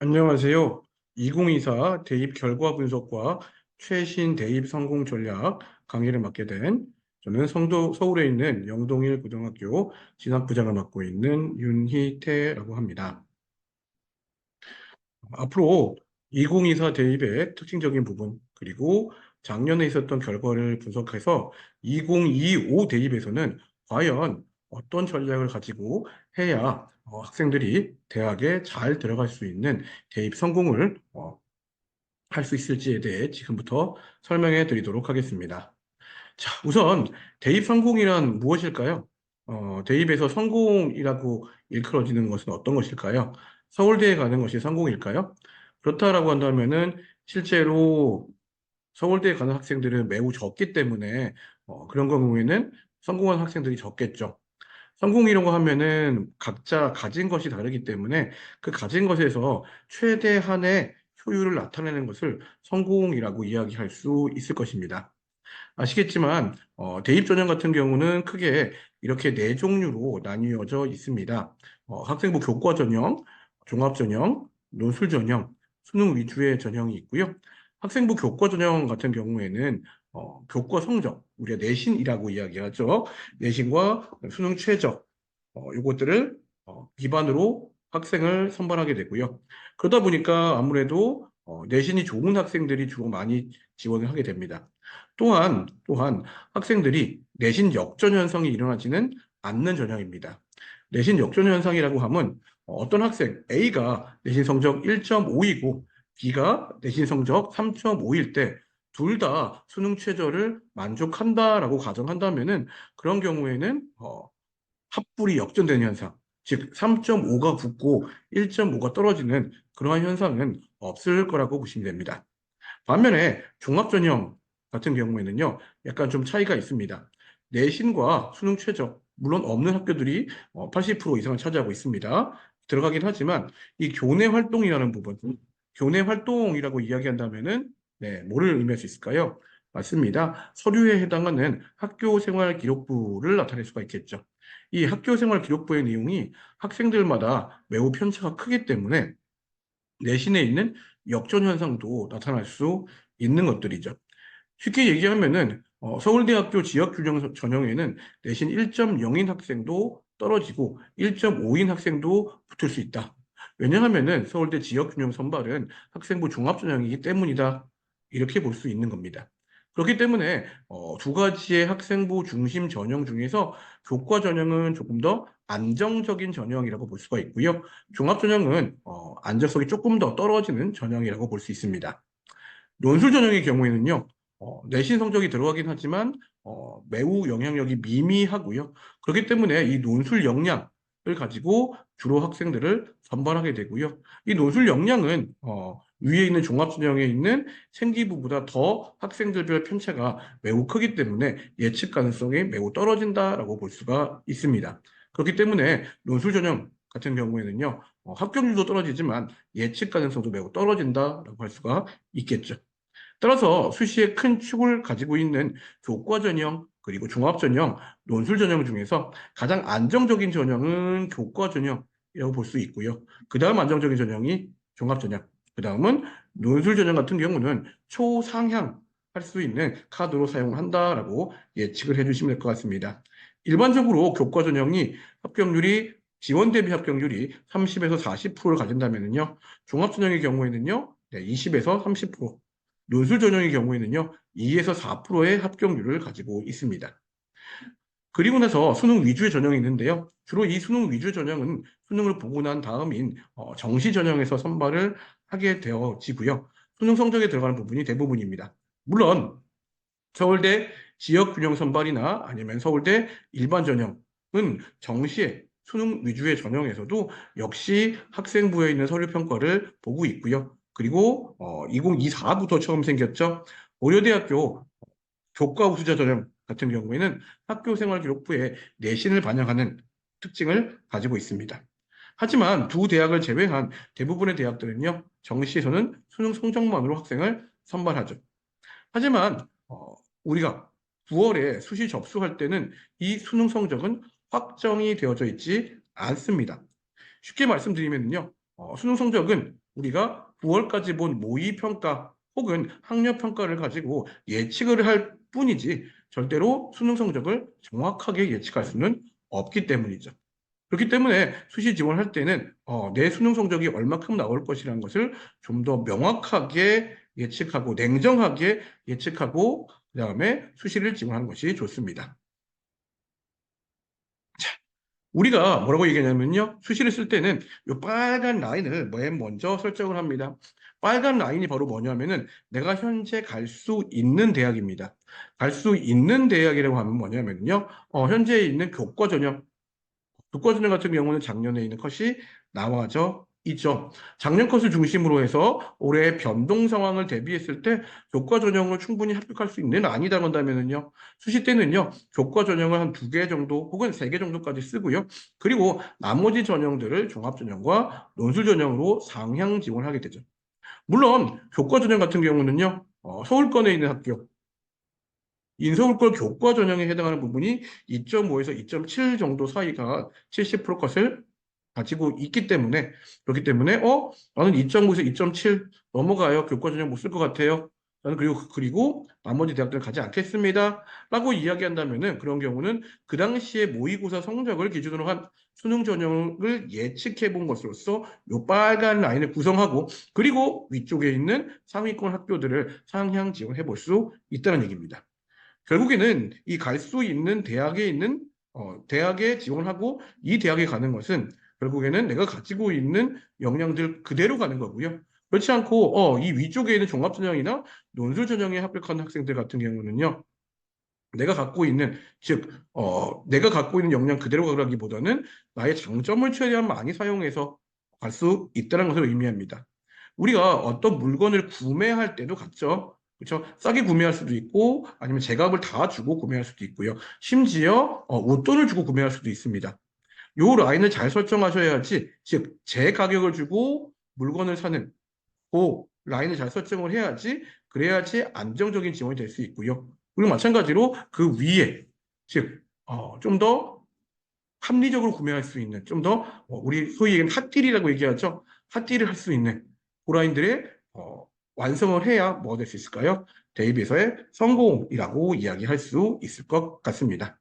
안녕하세요. 2024 대입 결과 분석과 최신 대입 성공 전략 강의를 맡게 된 저는 서울에 있는 영동일 고등학교 진학부장을 맡고 있는 윤희태라고 합니다. 앞으로 2024 대입의 특징적인 부분, 그리고 작년에 있었던 결과를 분석해서 2025 대입에서는 과연 어떤 전략을 가지고 해야 학생들이 대학에 잘 들어갈 수 있는 대입 성공을 할 수 있을지에 대해 지금부터 설명해 드리도록 하겠습니다. 자, 우선 대입 성공이란 무엇일까요? 대입에서 성공이라고 일컬어지는 것은 어떤 것일까요? 서울대에 가는 것이 성공일까요? 그렇다라고 한다면은 실제로 서울대에 가는 학생들은 매우 적기 때문에 그런 경우에는 성공한 학생들이 적겠죠. 성공이라고 하면은 각자 가진 것이 다르기 때문에 그 가진 것에서 최대한의 효율을 나타내는 것을 성공이라고 이야기할 수 있을 것입니다. 아시겠지만 대입 전형 같은 경우는 크게 이렇게 네 종류로 나뉘어져 있습니다. 학생부 교과 전형, 종합 전형, 논술 전형, 수능 위주의 전형이 있고요. 학생부 교과 전형 같은 경우에는 교과 성적, 우리가 내신이라고 이야기하죠. 내신과 수능 최저, 요것들을 기반으로 학생을 선발하게 되고요. 그러다 보니까 아무래도 내신이 좋은 학생들이 주로 많이 지원을 하게 됩니다. 또한 학생들이 내신 역전 현상이 일어나지는 않는 전형입니다. 내신 역전 현상이라고 하면 어떤 학생 A가 내신 성적 1.5이고 B가 내신 성적 3.5일 때 둘 다 수능 최저를 만족한다라고 가정한다면은 그런 경우에는 합불이 역전되는 현상, 즉 3.5가 붙고 1.5가 떨어지는 그러한 현상은 없을 거라고 보시면 됩니다. 반면에 종합전형 같은 경우에는요, 약간 좀 차이가 있습니다. 내신과 수능 최저, 물론 없는 학교들이 80% 이상을 차지하고 있습니다. 들어가긴 하지만 이 교내 활동이라는 부분, 교내 활동이라고 이야기한다면은 네, 뭐를 의미할 수 있을까요? 맞습니다. 서류에 해당하는 학교 생활 기록부를 나타낼 수가 있겠죠. 이 학교 생활 기록부의 내용이 학생들마다 매우 편차가 크기 때문에 내신에 있는 역전 현상도 나타날 수 있는 것들이죠. 쉽게 얘기하면은 서울대학교 지역균형 전형에는 내신 1.0인 학생도 떨어지고 1.5인 학생도 붙을 수 있다. 왜냐하면은 서울대 지역균형 선발은 학생부 종합전형이기 때문이다. 이렇게 볼 수 있는 겁니다. 그렇기 때문에 두 가지의 학생부 중심 전형 중에서 교과 전형은 조금 더 안정적인 전형이라고 볼 수가 있고요. 종합 전형은 안정성이 조금 더 떨어지는 전형이라고 볼 수 있습니다. 논술 전형의 경우에는요, 내신 성적이 들어가긴 하지만 매우 영향력이 미미하고요. 그렇기 때문에 이 논술 역량을 가지고 주로 학생들을 선발하게 되고요. 이 논술 역량은 위에 있는 종합전형에 있는 생기부보다 더 학생들별 편차가 매우 크기 때문에 예측 가능성이 매우 떨어진다라고 볼 수가 있습니다. 그렇기 때문에 논술 전형 같은 경우에는요, 합격률도 떨어지지만 예측 가능성도 매우 떨어진다라고 할 수가 있겠죠. 따라서 수시에 큰 축을 가지고 있는 교과 전형, 그리고 종합 전형, 논술 전형 중에서 가장 안정적인 전형은 교과 전형이라고 볼 수 있고요. 그 다음 안정적인 전형이 종합 전형, 그 다음은 논술 전형 같은 경우는 초상향 할 수 있는 카드로 사용을 한다라고 예측을 해주시면 될 것 같습니다. 일반적으로 교과 전형이 합격률이 지원 대비 합격률이 30에서 40%를 가진다면요. 종합 전형의 경우에는요. 20에서 30%, 논술 전형의 경우에는요, 2에서 4%의 합격률을 가지고 있습니다. 그리고 나서 수능 위주의 전형이 있는데요. 주로 이 수능 위주의 전형은 수능을 보고 난 다음인 정시 전형에서 선발을 하게 되어지고요. 수능 성적에 들어가는 부분이 대부분입니다. 물론 서울대 지역균형 선발이나 아니면 서울대 일반 전형은 정시에 수능 위주의 전형에서도 역시 학생부에 있는 서류 평가를 보고 있고요. 그리고 2024부터 처음 생겼죠. 고려대학교 교과 우수자 전형 같은 경우에는 학교생활기록부에 내신을 반영하는 특징을 가지고 있습니다. 하지만 두 대학을 제외한 대부분의 대학들은요, 정시에서는 수능 성적만으로 학생을 선발하죠. 하지만 우리가 9월에 수시 접수할 때는 이 수능 성적은 확정이 되어져 있지 않습니다. 쉽게 말씀드리면요, 수능 성적은 우리가 9월까지 본 모의평가 혹은 학력평가를 가지고 예측을 할 뿐이지 절대로 수능 성적을 정확하게 예측할 수는 없기 때문이죠. 그렇기 때문에 수시 지원할 때는 내 수능 성적이 얼마큼 나올 것이라는 것을 좀 더 명확하게 예측하고 냉정하게 예측하고 그다음에 수시를 지원하는 것이 좋습니다. 우리가 뭐라고 얘기하냐면요. 수시를 쓸 때는 이 빨간 라인을 맨 먼저 설정을 합니다. 빨간 라인이 바로 뭐냐면은 내가 현재 갈 수 있는 대학입니다. 갈 수 있는 대학이라고 하면 뭐냐면요. 현재 있는 교과 전형 교과전형 같은 경우는 작년에 있는 컷이 나와져 있죠. 작년 컷을 중심으로 해서 올해 변동 상황을 대비했을 때 교과 전형을 충분히 합격할 수 있는 아니다 한다면은요. 수시 때는요. 교과 전형을 한 2개 정도 혹은 3개 정도까지 쓰고요. 그리고 나머지 전형들을 종합 전형과 논술 전형으로 상향 지원하게 되죠. 물론 교과 전형 같은 경우는요. 서울권에 있는 학교 인서울권 교과 전형에 해당하는 부분이 2.5에서 2.7 정도 사이가 70% 컷을 가지고 있기 때문에 그렇기 때문에 나는 2.5에서 2.7 넘어가요. 교과 전형 못 쓸 것 같아요. 나는 그리고 나머지 대학들은 가지 않겠습니다. 라고 이야기한다면은 그런 경우는 그 당시에 모의고사 성적을 기준으로 한 수능 전형을 예측해 본 것으로서 요 빨간 라인을 구성하고 그리고 위쪽에 있는 상위권 학교들을 상향 지원해 볼 수 있다는 얘기입니다. 결국에는 이 갈 수 있는 대학에 있는 대학에 지원하고 이 대학에 가는 것은 결국에는 내가 가지고 있는 역량들 그대로 가는 거고요. 그렇지 않고 이 위쪽에 있는 종합전형이나 논술전형에 합격한 학생들 같은 경우는요. 내가 갖고 있는 즉 내가 갖고 있는 역량 그대로 가기보다는 나의 장점을 최대한 많이 사용해서 갈 수 있다는 것을 의미합니다. 우리가 어떤 물건을 구매할 때도 같죠. 그렇죠? 싸게 구매할 수도 있고 아니면 제값을 다 주고 구매할 수도 있고요. 심지어 웃돈을 주고 구매할 수도 있습니다. 요 라인을 잘 설정하셔야지 즉 제 가격을 주고 물건을 사는 그 라인을 잘 설정을 해야지 그래야지 안정적인 지원이 될 수 있고요. 그리고 마찬가지로 그 위에 즉 좀 더 합리적으로 구매할 수 있는 좀 더 우리 소위 얘기하는 핫딜이라고 얘기하죠. 핫딜을 할 수 있는 고라인들의 완성을 해야 뭐 될 수 있을까요? 대입에서의 성공이라고 이야기할 수 있을 것 같습니다.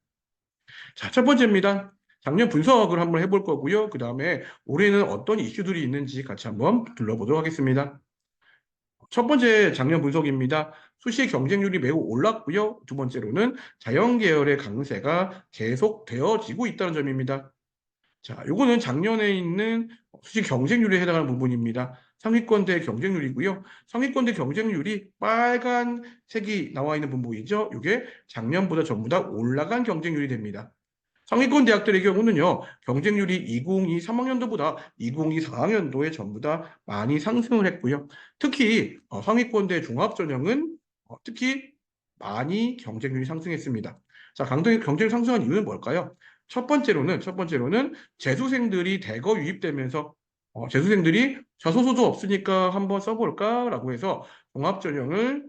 자, 첫 번째입니다. 작년 분석을 한번 해볼 거고요. 그 다음에 올해는 어떤 이슈들이 있는지 같이 한번 둘러보도록 하겠습니다. 첫 번째 작년 분석입니다. 수시 경쟁률이 매우 올랐고요. 두 번째로는 자연계열의 강세가 계속되어지고 있다는 점입니다. 자, 요거는 작년에 있는 수시 경쟁률에 해당하는 부분입니다. 상위권대 경쟁률이고요. 상위권대 경쟁률이 빨간색이 나와 있는 부분이죠. 이게 작년보다 전부 다 올라간 경쟁률이 됩니다. 상위권 대학들의 경우는요, 경쟁률이 2023 3학년도보다 2024 4학년도에 전부 다 많이 상승을 했고요. 특히 상위권대 종합전형은 특히 많이 경쟁률이 상승했습니다. 자, 경쟁률 상승한 이유는 뭘까요? 첫 번째로는 재수생들이 대거 유입되면서 재수생들이 자소서도 없으니까 한번 써볼까라고 해서 종합전형을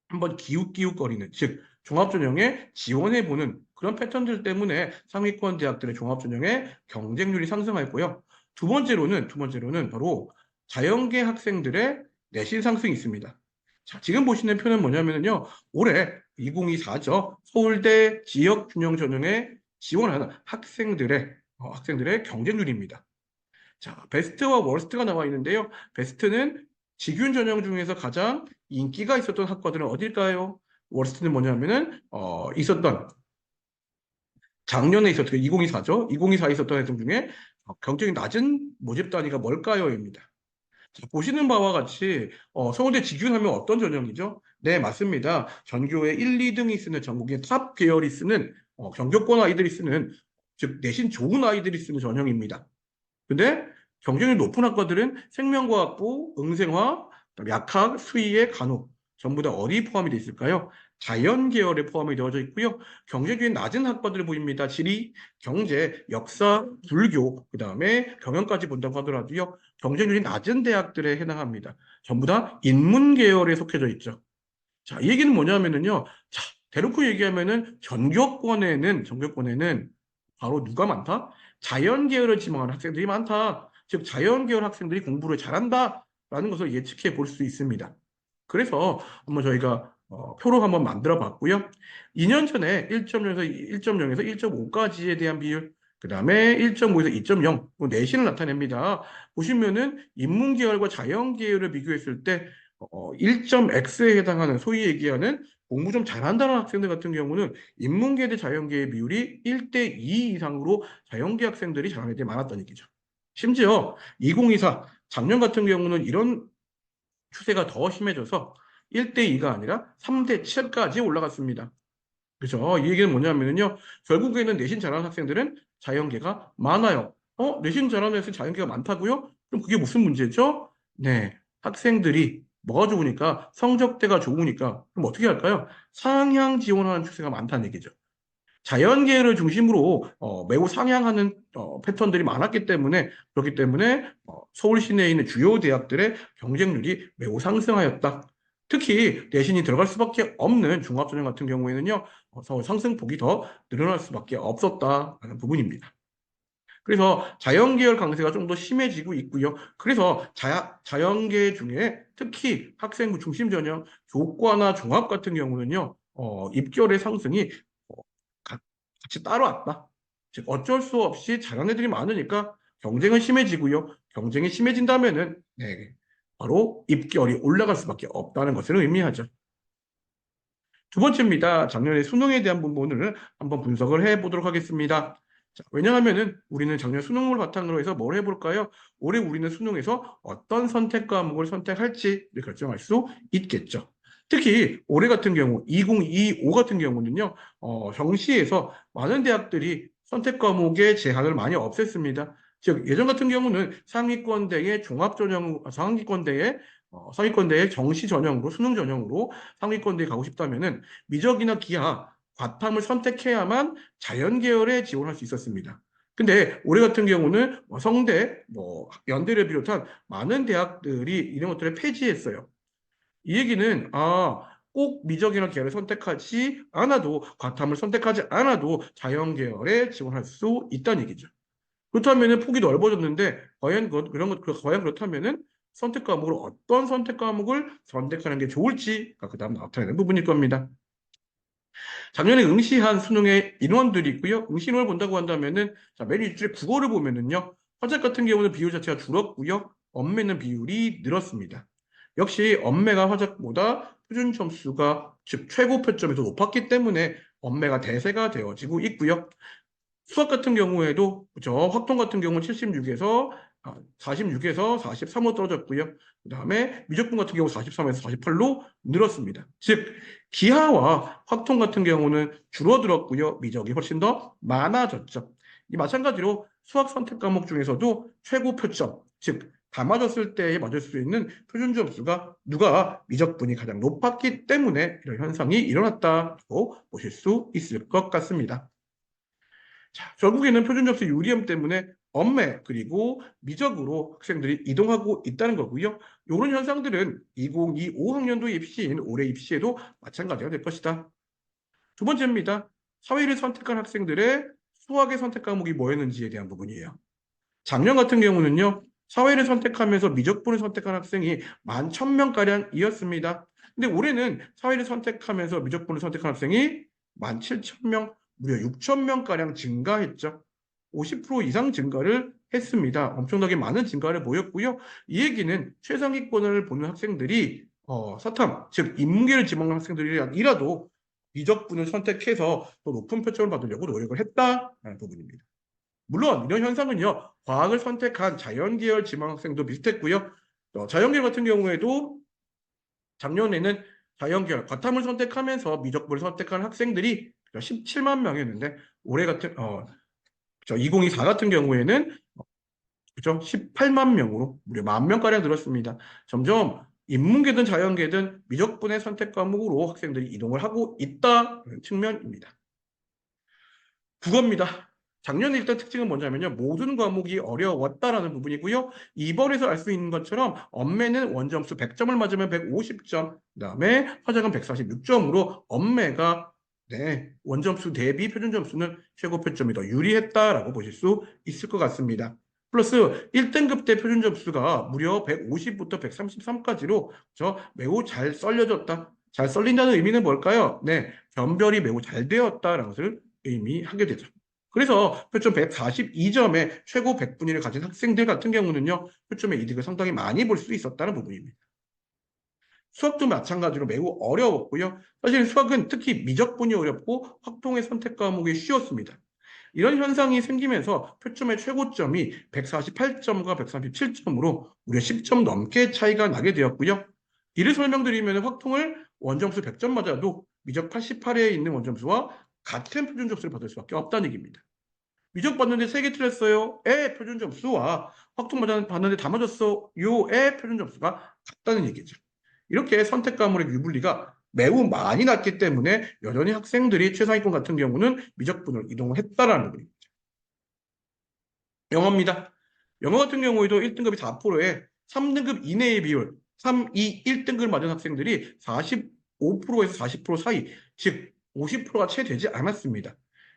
한번 기웃기웃거리는 즉 종합전형에 지원해보는 그런 패턴들 때문에 상위권 대학들의 종합전형의 경쟁률이 상승했고요. 두 번째로는 바로 자연계 학생들의 내신 상승이 있습니다. 자, 지금 보시는 표는 뭐냐면요. 올해 2024죠. 서울대 지역균형전형에 지원하는 학생들의 경쟁률입니다. 자, 베스트와 워스트가 나와 있는데요. 베스트는 직윤 전형 중에서 가장 인기가 있었던 학과들은 어딜까요? 워스트는 뭐냐면은 있었던 작년에 있었던 2024죠. 2024에 있었던 애들 중에 경쟁이 낮은 모집 단위가 뭘까요?입니다. 자, 보시는 바와 같이 서울대 직윤하면 어떤 전형이죠? 네, 맞습니다. 전교의 1, 2등이 쓰는 전국의 탑 계열이 쓰는 경조권 아이들이 쓰는 즉 내신 좋은 아이들이 쓰는 전형입니다. 근데 경쟁률 높은 학과들은 생명과학부, 응생화, 약학, 수의의 간호 전부 다 어디 포함이 되어 있을까요? 자연 계열에 포함이 되어져 있고요. 경쟁률이 낮은 학과들 보입니다. 지리, 경제, 역사, 불교, 그 다음에 경영까지 본다고 하더라도요. 경쟁률이 낮은 대학들에 해당합니다. 전부 다 인문 계열에 속해져 있죠. 자, 이 얘기는 뭐냐면은요. 자, 대놓고 얘기하면은 전교권에는 바로 누가 많다? 자연 계열을 지망하는 학생들이 많다. 즉 자연계열 학생들이 공부를 잘한다라는 것을 예측해 볼 수 있습니다. 그래서 한번 저희가 표로 한번 만들어 봤고요. 2년 전에 1.0에서 1.5까지에 대한 비율, 그 다음에 1.5에서 2.0, 내신을 나타냅니다. 보시면은 인문계열과 자연계열을 비교했을 때 1.x에 해당하는 소위 얘기하는 공부 좀 잘한다는 학생들 같은 경우는 인문계 대 자연계의 비율이 1대 2 이상으로 자연계 학생들이 잘하는 애들이 많았다는 얘기죠. 심지어 2024 작년 같은 경우는 이런 추세가 더 심해져서 1대 2가 아니라 3대 7까지 올라갔습니다. 그죠? 이 얘기는 뭐냐면요. 결국에는 내신 잘하는 학생들은 자연계가 많아요. 내신 잘하는 학생 자연계가 많다고요? 그럼 그게 무슨 문제죠? 네. 학생들이 뭐가 좋으니까 성적대가 좋으니까 그럼 어떻게 할까요? 상향 지원하는 추세가 많다는 얘기죠. 자연계를 중심으로 매우 상향하는 패턴들이 많았기 때문에 그렇기 때문에 서울 시내에 있는 주요 대학들의 경쟁률이 매우 상승하였다. 특히 내신이 들어갈 수밖에 없는 종합전형 같은 경우에는요, 상승폭이 더 늘어날 수밖에 없었다라는 부분입니다. 그래서 자연계열 강세가 좀 더 심해지고 있고요. 그래서 자연계 중에 특히 학생부 중심 전형, 교과나 종합 같은 경우는요, 입결의 상승이 같이 따라왔다. 즉 어쩔 수 없이 잘하는 애들이 많으니까 경쟁은 심해지고요. 경쟁이 심해진다면은 바로 입결이 올라갈 수밖에 없다는 것을 의미하죠. 두 번째입니다. 작년에 수능에 대한 부분을 한번 분석을 해보도록 하겠습니다. 자, 왜냐하면은 우리는 작년 수능을 바탕으로 해서 뭘 해볼까요? 올해 우리는 수능에서 어떤 선택 과목을 선택할지 결정할 수 있겠죠. 특히 올해 같은 경우 2025 같은 경우는요, 정시에서 많은 대학들이 선택 과목의 제한을 많이 없앴습니다. 즉 예전 같은 경우는 상위권대의 종합전형, 상위권대의 정시 전형으로 수능 전형으로 상위권대에 가고 싶다면은 미적이나 기하, 과탐을 선택해야만 자연계열에 지원할 수 있었습니다. 근데 올해 같은 경우는 성대, 연대를 비롯한 많은 대학들이 이런 것들을 폐지했어요. 이 얘기는 꼭 미적이나 계열을 선택하지 않아도 과탐을 선택하지 않아도 자연계열에 지원할 수 있다는 얘기죠. 그렇다면 폭이 넓어졌는데 과연 과연 그렇다면은 선택 과목을 어떤 선택 과목을 선택하는 게 좋을지가 그다음 나타내는 부분일 겁니다. 작년에 응시한 수능의 인원들이 있고요. 응시 인원을 본다고 한다면은 맨 윗줄에 국어를 보면은요. 화작 같은 경우는 비율 자체가 줄었고요. 언매는 비율이 늘었습니다. 역시 언매가 화작보다 표준 점수가 즉 최고 표점이 더 높았기 때문에 언매가 대세가 되어지고 있고요. 수학 같은 경우에도 그죠? 확통 같은 경우는 76에서 43으로 떨어졌고요. 그 다음에 미적분 같은 경우 43에서 48로 늘었습니다. 즉 기하와 확통 같은 경우는 줄어들었고요. 미적이 훨씬 더 많아졌죠. 이 마찬가지로 수학 선택 과목 중에서도 최고 표점, 즉 다 맞았을 때에 맞을 수 있는 표준 점수가 누가 미적분이 가장 높았기 때문에 이런 현상이 일어났다고 보실 수 있을 것 같습니다. 자, 결국에는 표준 점수 유리함 때문에 언매 그리고 미적으로 학생들이 이동하고 있다는 거고요. 이런 현상들은 2025 학년도 입시인 올해 입시에도 마찬가지가 될 것이다. 두 번째입니다. 사회를 선택한 학생들의 수학의 선택 과목이 뭐였는지에 대한 부분이에요. 작년 같은 경우는요. 사회를 선택하면서 미적분을 선택한 학생이 11,000명가량이었습니다. 근데 올해는 사회를 선택하면서 미적분을 선택한 학생이 17,000명, 무려 6,000명가량 증가했죠. 50% 이상 증가를 했습니다. 엄청나게 많은 증가를 보였고요. 이 얘기는 최상위권을 보는 학생들이 사탐, 즉 인문계를 지망하는 학생들이라도 미적분을 선택해서 더 높은 표점을 받으려고 노력을 했다는 부분입니다. 물론 이런 현상은요. 과학을 선택한 자연계열 지망 학생도 비슷했고요. 자연계열 같은 경우에도 작년에는 자연계열, 과탐을 선택하면서 미적분을 선택한 학생들이 17만 명이었는데 올해 같은 2024 같은 경우에는 그죠? 18만 명으로 무려 10,000명가량 늘었습니다. 점점 인문계든 자연계든 미적분의 선택 과목으로 학생들이 이동을 하고 있다는 측면입니다. 국어입니다. 작년에 일단 특징은 뭐냐면요. 모든 과목이 어려웠다라는 부분이고요. 이번에서 알 수 있는 것처럼 언매는 원점수 100점을 맞으면 150점, 그다음에 화작은 146점으로 언매가 원점수 대비 표준 점수는 최고 표점이 더 유리했다라고 보실 수 있을 것 같습니다. 플러스 1등급 때 표준 점수가 무려 150부터 133까지로 매우 잘 썰려졌다. 잘 썰린다는 의미는 뭘까요? 네, 변별이 매우 잘 되었다라는 것을 의미하게 되죠. 그래서 표점 142점의 최고 100분위를 가진 학생들 같은 경우는요, 표점의 이득을 상당히 많이 볼 수 있었다는 부분입니다. 수학도 마찬가지로 매우 어려웠고요. 사실 수학은 특히 미적분이 어렵고 확통의 선택 과목이 쉬웠습니다. 이런 현상이 생기면서 표점의 최고점이 148점과 137점으로 무려 10점 넘게 차이가 나게 되었고요. 이를 설명드리면 확통을 원점수 100점 맞아도 미적 88에 있는 원점수와 같은 표준 점수를 받을 수밖에 없다는 얘기입니다. 미적 봤는데 3개 틀렸어요. 의 표준 점수와 확통 봤는데 다 맞았어. 요의 표준 점수가 같다는 얘기죠. 이렇게 선택 과목의 유불리가 매우 많이 났기 때문에 여전히 학생들이 최상위권 같은 경우는 미적분을 이동을 했다라는 거입니다. 영어입니다. 영어 같은 경우에도 1등급이 4%에 3등급 이내의 비율, 3, 2, 1등급을 맞은 학생들이 45%에서 40% 사이, 즉 50%가 채 되지 않았습니다.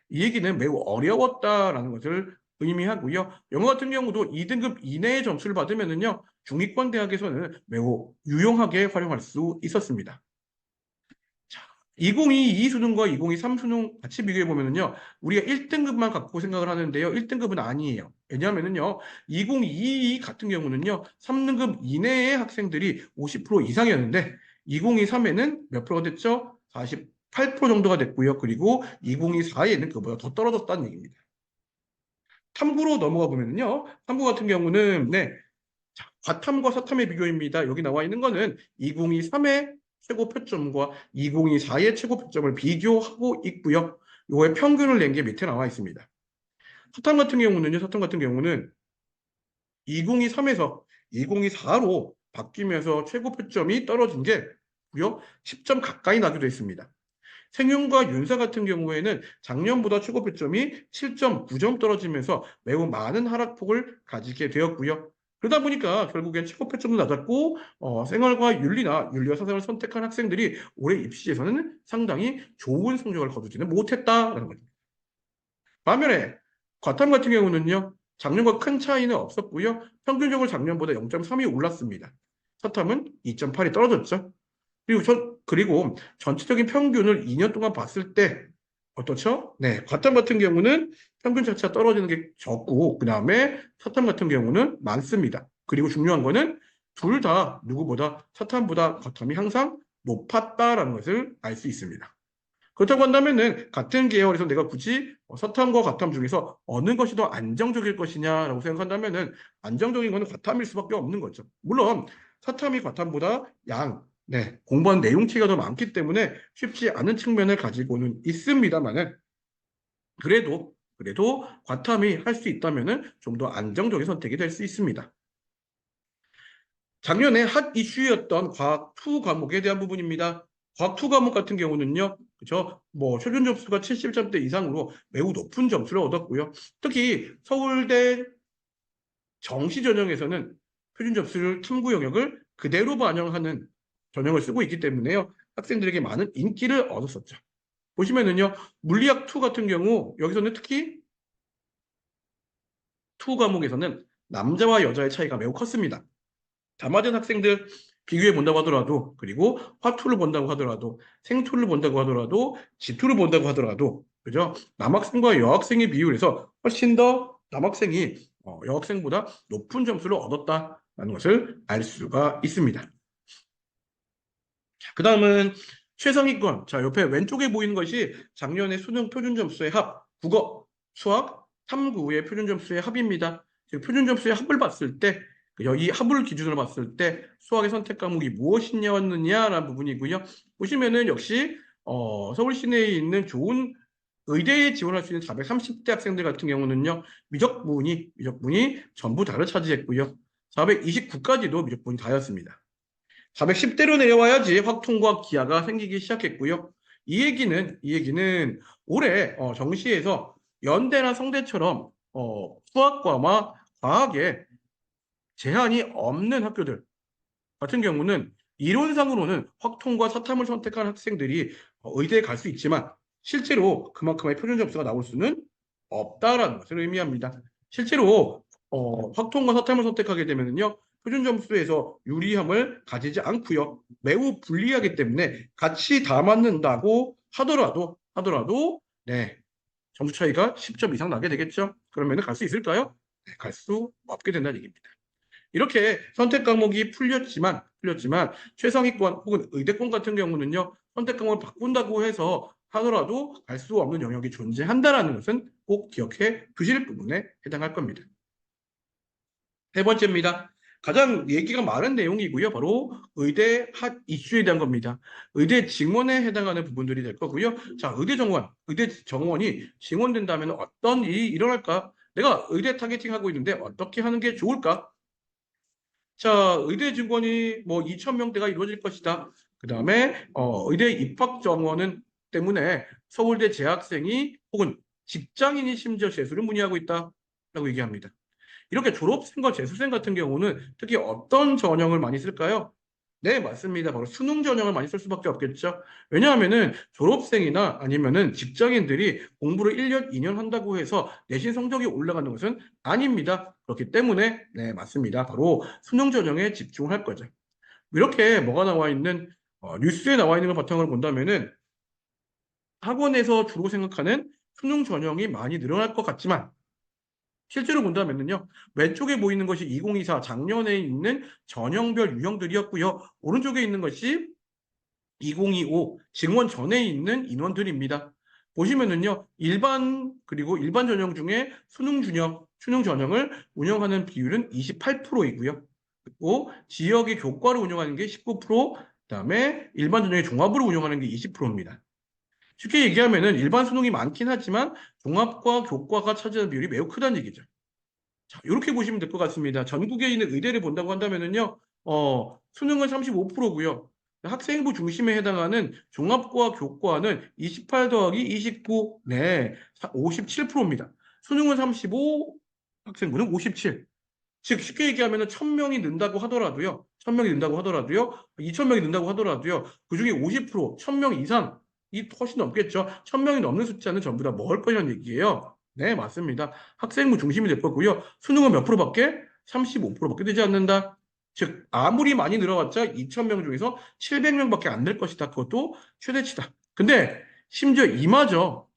이 얘기는 매우 어려웠다라는 것을 의미하고요. 영어 같은 경우도 2등급 이내의 점수를 받으면은요, 중위권 대학에서는 매우 유용하게 활용할 수 있었습니다. 2022 수능과 2023 수능 같이 비교해 보면은요, 우리가 1등급만 갖고 생각을 하는데요, 1등급은 아니에요. 왜냐하면은요, 2022 같은 경우는요, 3등급 이내의 학생들이 50% 이상이었는데, 2023에는 몇 프로가 됐죠? 48% 정도가 됐고요. 그리고 2024에는 그보다 더 떨어졌다는 얘기입니다. 탐구로 넘어가 보면은요, 탐구 같은 경우는, 네, 자, 과탐과 사탐의 비교입니다. 여기 나와 있는 거는 2023의 최고 표점과 2024의 최고 표점을 비교하고 있고요. 요거의 평균을 낸 게 밑에 나와 있습니다. 사탐 같은 경우는 2023에서 2024로 바뀌면서 최고 표점이 떨어진 게 무려 10점 가까이 나기도 했습니다. 생윤과 윤사 같은 경우에는 작년보다 최고 표점이 7.9점 떨어지면서 매우 많은 하락폭을 가지게 되었고요. 그러다 보니까 결국엔 최고 표점도 낮았고 생활과 윤리나 윤리와 사상을 선택한 학생들이 올해 입시에서는 상당히 좋은 성적을 거두지는 못했다라는 거죠. 반면에 과탐 같은 경우는요. 작년과 큰 차이는 없었고요. 평균적으로 작년보다 0.3이 올랐습니다. 사탐은 2.8이 떨어졌죠. 그리고 전체적인 평균을 2년 동안 봤을 때 어떻죠? 네, 과탐 같은 경우는 평균 자체가 떨어지는 게 적고 그 다음에 사탐 같은 경우는 많습니다. 그리고 중요한 거는 둘 다 누구보다 사탐보다 과탐이 항상 높았다라는 것을 알 수 있습니다. 그렇다고 한다면은 같은 계열에서 내가 굳이 사탐과 과탐 중에서 어느 것이 더 안정적일 것이냐라고 생각한다면은 안정적인 거는 과탐일 수밖에 없는 거죠. 물론 사탐이 과탐보다 네, 공부한 내용치가 더 많기 때문에 쉽지 않은 측면을 가지고는 있습니다만은 그래도 과탐이 할 수 있다면은 좀 더 안정적인 선택이 될 수 있습니다. 작년에 핫 이슈였던 과학 2 과목에 대한 부분입니다. 과학 2 과목 같은 경우는요, 그죠? 표준 점수가 70점대 이상으로 매우 높은 점수를 얻었고요. 특히 서울대 정시 전형에서는 표준 점수를 탐구 영역을 그대로 반영하는 전형을 쓰고 있기 때문에요. 학생들에게 많은 인기를 얻었었죠. 보시면은요, 물리학 2 같은 경우 여기서는 특히 2 과목에서는 남자와 여자의 차이가 매우 컸습니다. 다 맞은 학생들 비교해 본다고 하더라도 그리고 화투를 본다고 하더라도 생투를 본다고 하더라도 지투를 본다고 하더라도 그죠? 남학생과 여학생의 비율에서 훨씬 더 남학생이 여학생보다 높은 점수를 얻었다는 것을 알 수가 있습니다. 그 다음은 최상위권. 자, 옆에 왼쪽에 보이는 것이 작년의 수능 표준 점수의 합, 국어, 수학, 탐구의 표준 점수의 합입니다. 표준 점수의 합을 봤을 때, 이 합을 기준으로 봤을 때 수학의 선택 과목이 무엇이냐라는 부분이고요. 보시면은 역시 서울 시내에 있는 좋은 의대에 지원할 수 있는 430대 학생들 같은 경우는요, 미적분이 전부 다를 차지했고요. 429까지도 미적분이 다였습니다. 410대로 내려와야지 확통과 기하가 생기기 시작했고요. 이 얘기는 올해 정시에서 연대나 성대처럼 수학과와 과학에 제한이 없는 학교들 같은 경우는 이론상으로는 확통과 사탐을 선택한 학생들이 의대에 갈 수 있지만 실제로 그만큼의 표준 점수가 나올 수는 없다라는 것을 의미합니다. 실제로 확통과 사탐을 선택하게 되면요. 표준 점수에서 유리함을 가지지 않고요. 매우 불리하기 때문에 같이 다 맞는다고 하더라도 네, 점수 차이가 10점 이상 나게 되겠죠. 그러면 갈 수 있을까요? 네, 갈 수 없게 된다는 얘기입니다. 이렇게 선택 과목이 풀렸지만 최상위권 혹은 의대권 같은 경우는요. 선택 과목을 바꾼다고 해서 하더라도 갈 수 없는 영역이 존재한다는 것은 꼭 기억해 두실 부분에 해당할 겁니다. 세 번째입니다. 가장 얘기가 많은 내용이고요. 바로 의대 핫 이슈에 대한 겁니다. 의대 증원에 해당하는 부분들이 될 거고요. 자, 의대 정원이 증원된다면 어떤 일이 일어날까? 내가 의대 타겟팅 하고 있는데 어떻게 하는 게 좋을까? 자, 의대 증원이 뭐 2,000명대가 이루어질 것이다. 그 다음에 의대 입학 정원은 때문에 서울대 재학생이 혹은 직장인이 심지어 재수를 문의하고 있다라고 얘기합니다. 이렇게 졸업생과 재수생 같은 경우는 특히 어떤 전형을 많이 쓸까요? 네, 맞습니다. 바로 수능 전형을 많이 쓸 수밖에 없겠죠. 왜냐하면은 졸업생이나 아니면은 직장인들이 공부를 1년, 2년 한다고 해서 내신 성적이 올라가는 것은 아닙니다. 그렇기 때문에 네, 맞습니다. 바로 수능 전형에 집중할 거죠. 이렇게 뭐가 나와 있는 뉴스에 나와 있는 걸 바탕으로 본다면은 학원에서 주로 생각하는 수능 전형이 많이 늘어날 것 같지만 실제로 본다면요. 왼쪽에 보이는 것이 2024 작년에 있는 전형별 유형들이었고요. 오른쪽에 있는 것이 2025 증원 전에 있는 인원들입니다. 보시면은요. 그리고 일반 전형 중에 수능 전형을 운영하는 비율은 28%이고요. 그리고 지역의 교과를 운영하는 게 19%, 그다음에 일반 전형의 종합으로 운영하는 게 20%입니다. 쉽게 얘기하면은 일반 수능이 많긴 하지만 종합과 교과가 차지하는 비율이 매우 크다는 얘기죠. 자, 이렇게 보시면 될 것 같습니다. 전국에 있는 의대를 본다고 한다면은요, 수능은 35%고요. 학생부 중심에 해당하는 종합과 교과는 28 더하기 29, 네, 57%입니다. 수능은 35, 학생부는 57. 즉, 쉽게 얘기하면 1,000명이 는다고 하더라도요, 1,000명이 는다고 하더라도요, 2,000명이 는다고 하더라도요, 그 중에 50%, 1,000명 이상, 이 훨씬 넘겠죠. 1,000명이 넘는 숫자는 전부 다 먹을 거라는 얘기예요. 네, 맞습니다. 학생부 중심이 될 거고요. 수능은 몇 프로밖에? 35%밖에 되지 않는다. 즉, 아무리 많이 늘어봤자 2,000명 중에서 700명밖에 안 될 것이다. 그것도 최대치다. 근데 심지어 이마저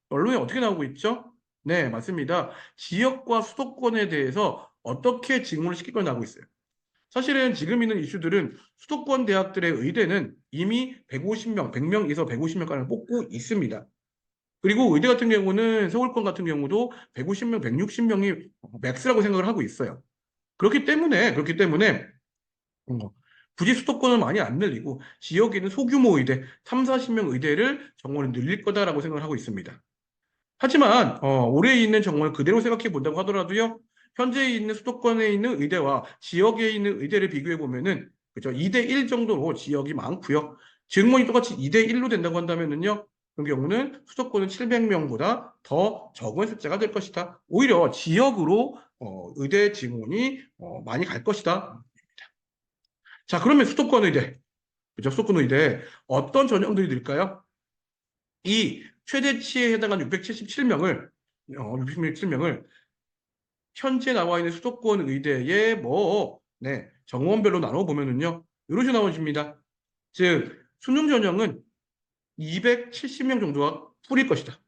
언론에 어떻게 나오고 있죠? 네, 맞습니다. 지역과 수도권에 대해서 어떻게 직무를 시킬 건 나오고 있어요. 사실은 지금 있는 이슈들은 수도권 대학들의 의대는 이미 150명, 100명에서 150명가량 뽑고 있습니다. 그리고 의대 같은 경우는 서울권 같은 경우도 150명, 160명이 맥스라고 생각을 하고 있어요. 그렇기 때문에 굳이 수도권을 많이 안 늘리고 지역에 있는 소규모 의대, 3, 40명 의대를 정원을 늘릴 거다라고 생각을 하고 있습니다. 하지만 올해 있는 정원을 그대로 생각해 본다고 하더라도요. 현재 있는 수도권에 있는 의대와 지역에 있는 의대를 비교해 보면은 그죠? 2대1 정도로 지역이 많고요. 증원이 똑같이 2대1로 된다고 한다면은요. 그런 경우는 수도권은 700명보다 더 적은 숫자가 될 것이다. 오히려 지역으로 의대 증원이 많이 갈 것이다. 자, 그러면 수도권 의대, 그죠? 수도권 의대 어떤 전형들이 늘까요? 이 최대치에 해당하는 677명을 현재 나와 있는 수도권 의대의 네, 정원별로 나눠보면은요, 이런 식으로 나눠집니다. 즉, 수능 전형은 270명 정도가 풀릴 것이다.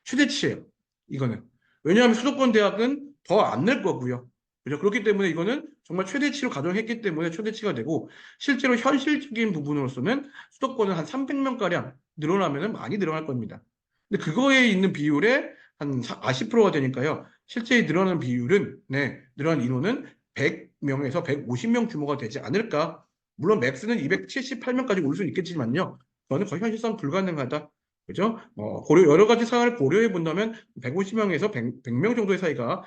최대치예요. 이거는. 왜냐하면 수도권 대학은 더 안 낼 거고요. 그죠? 그렇기 때문에 이거는 정말 최대치로 가정했기 때문에 최대치가 되고 실제로 현실적인 부분으로서는 수도권은 한 300명가량 늘어나면 많이 늘어날 겁니다. 근데 그거에 있는 비율에 한 40%가 되니까요. 실제 늘어나는 비율은 늘어난 인원은 100명에서 150명 규모가 되지 않을까. 물론 맥스는 278명까지 올 수는 있겠지만요. 저는 거의 현실상 불가능하다. 그죠? 여러 가지 사안을 고려해 본다면 150명에서 100명 정도의 사이가